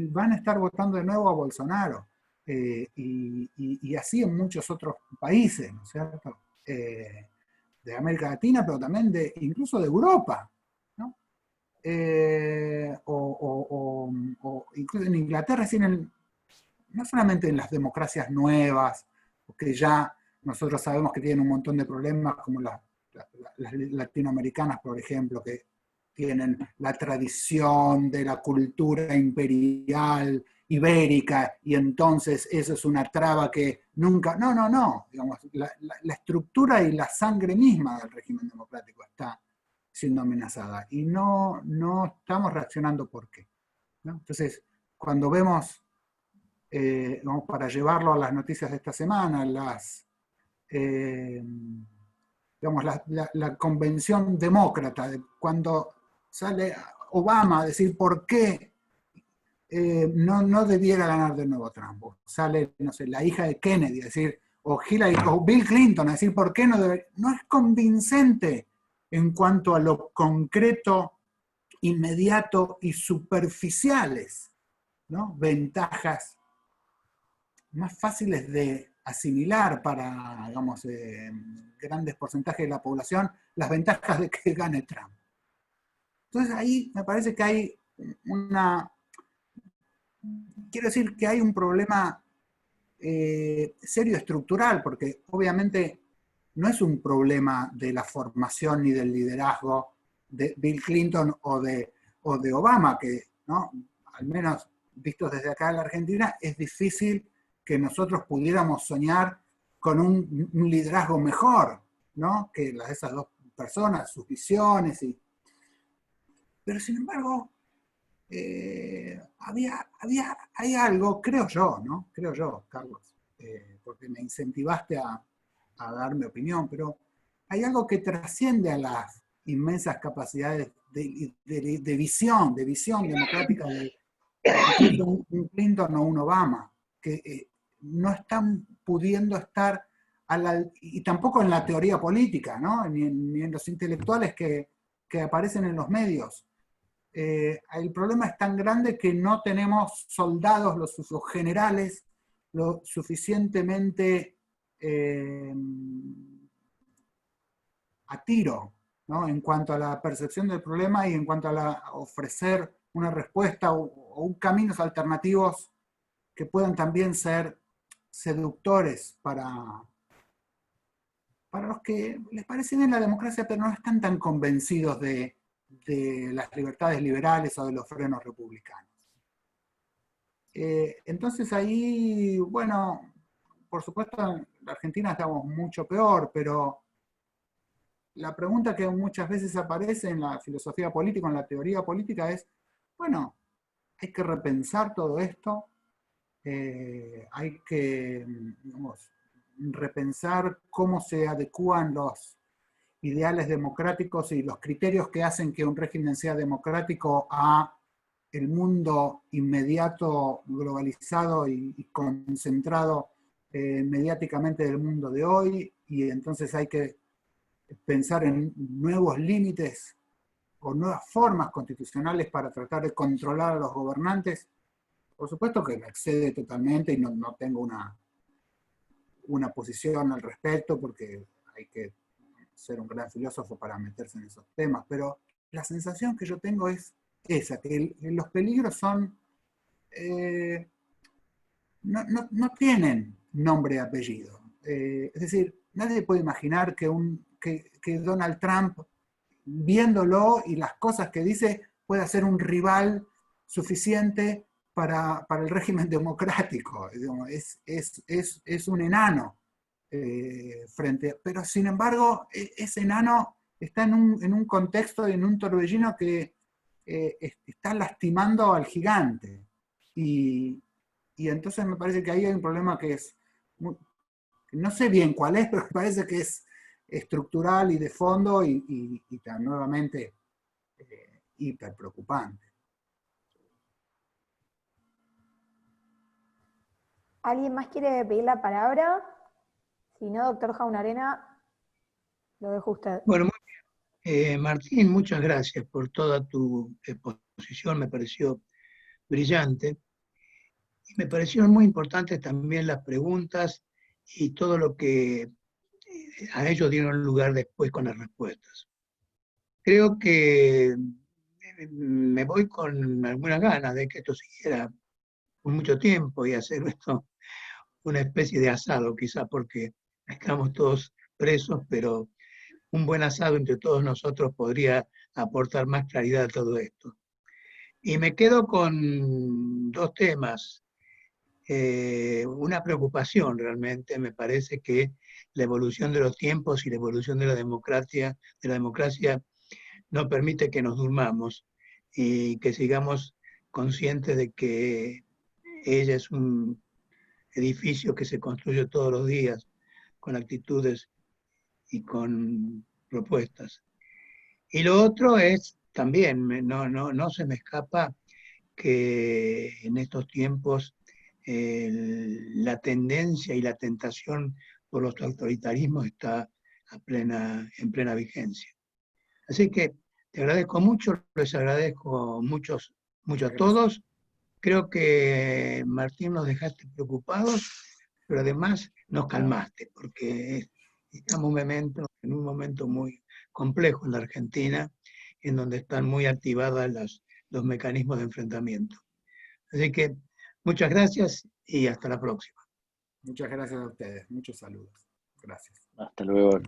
van a estar votando de nuevo a Bolsonaro, y así en muchos otros países, ¿no es cierto? De América Latina, pero también incluso de Europa, ¿no? O incluso en Inglaterra, no solamente en las democracias nuevas, porque ya nosotros sabemos que tienen un montón de problemas, como las latinoamericanas, por ejemplo, que tienen la tradición de la cultura imperial ibérica, y entonces eso es una traba que nunca... No. Digamos, la estructura y la sangre misma del régimen democrático está siendo amenazada, y no estamos reaccionando por qué, ¿no? Entonces, cuando vemos, vamos, para llevarlo a las noticias de esta semana, digamos, la convención demócrata, cuando sale Obama a decir por qué no debiera ganar de nuevo Trump. Sale, no sé, la hija de Kennedy a decir, o Hillary, o Bill Clinton a decir por qué no debería. No es convincente en cuanto a lo concreto, inmediato y superficiales, ¿no? Ventajas más fáciles de asimilar para, digamos, grandes porcentajes de la población, las ventajas de que gane Trump. Entonces ahí me parece que hay quiero decir que hay un problema serio estructural, porque obviamente no es un problema de la formación ni del liderazgo de Bill Clinton o de Obama, que, ¿no? Al menos vistos desde acá en la Argentina, es difícil que nosotros pudiéramos soñar con un liderazgo mejor, ¿no? Que las de esas dos personas, sus visiones. Pero sin embargo, hay algo, creo yo, ¿no? Creo yo, Carlos, porque me incentivaste a dar mi opinión, pero hay algo que trasciende a las inmensas capacidades de visión democrática de un Clinton o un Obama, que no están pudiendo estar y tampoco en la teoría política, ¿no? ni en los intelectuales que aparecen en los medios. El problema es tan grande que no tenemos soldados, los generales, lo suficientemente a tiro, ¿no? En cuanto a la percepción del problema y en cuanto a ofrecer una respuesta o caminos alternativos que puedan también ser seductores para para los que les parece bien la democracia, pero no están tan convencidos de las libertades liberales o de los frenos republicanos. Entonces ahí, bueno, por supuesto en la Argentina estamos mucho peor, pero la pregunta que muchas veces aparece en la filosofía política, en la teoría política es, bueno, hay que repensar todo esto, hay que, digamos, repensar cómo se adecúan los ideales democráticos y los criterios que hacen que un régimen sea democrático a el mundo inmediato, globalizado y concentrado mediáticamente del mundo de hoy, y entonces hay que pensar en nuevos límites o nuevas formas constitucionales para tratar de controlar a los gobernantes. Por supuesto que me excede totalmente y no tengo una posición al respecto, porque hay que ser un gran filósofo para meterse en esos temas, pero la sensación que yo tengo es esa, que los peligros son, no tienen nombre y apellido. Es decir, nadie puede imaginar que Donald Trump, viéndolo y las cosas que dice, pueda ser un rival suficiente para el régimen democrático. Es un enano pero sin embargo, ese enano está en un contexto y en un torbellino que está lastimando al gigante. Y entonces me parece que ahí hay un problema que es, no sé bien cuál es, pero me parece que es estructural y de fondo y nuevamente hiper preocupante. ¿Alguien más quiere pedir la palabra? Si no, doctor Jaunarena, lo dejo a usted. Bueno, muy bien. Martín, muchas gracias por toda tu exposición, me pareció brillante. Y me parecieron muy importantes también las preguntas y todo lo que a ellos dieron lugar después con las respuestas. Creo que me voy con algunas ganas de que esto siguiera por mucho tiempo y hacer esto una especie de asado, quizá porque estamos todos presos, pero un buen asado entre todos nosotros podría aportar más claridad a todo esto. Y me quedo con dos temas. Una preocupación realmente, me parece que la evolución de los tiempos y la evolución de la democracia no permite que nos durmamos y que sigamos conscientes de que ella es un edificio que se construye todos los días con actitudes y con propuestas. Y lo otro es también, no se me escapa que en estos tiempos la tendencia y la tentación por los autoritarismos está en plena vigencia. Así que te agradezco mucho, les agradezco mucho a todos. Creo que, Martín, nos dejaste preocupados, pero además nos calmaste, porque estamos en un momento muy complejo en la Argentina, en donde están muy activados los mecanismos de enfrentamiento. Así que muchas gracias y hasta la próxima. Muchas gracias a ustedes, muchos saludos. Gracias. Hasta luego.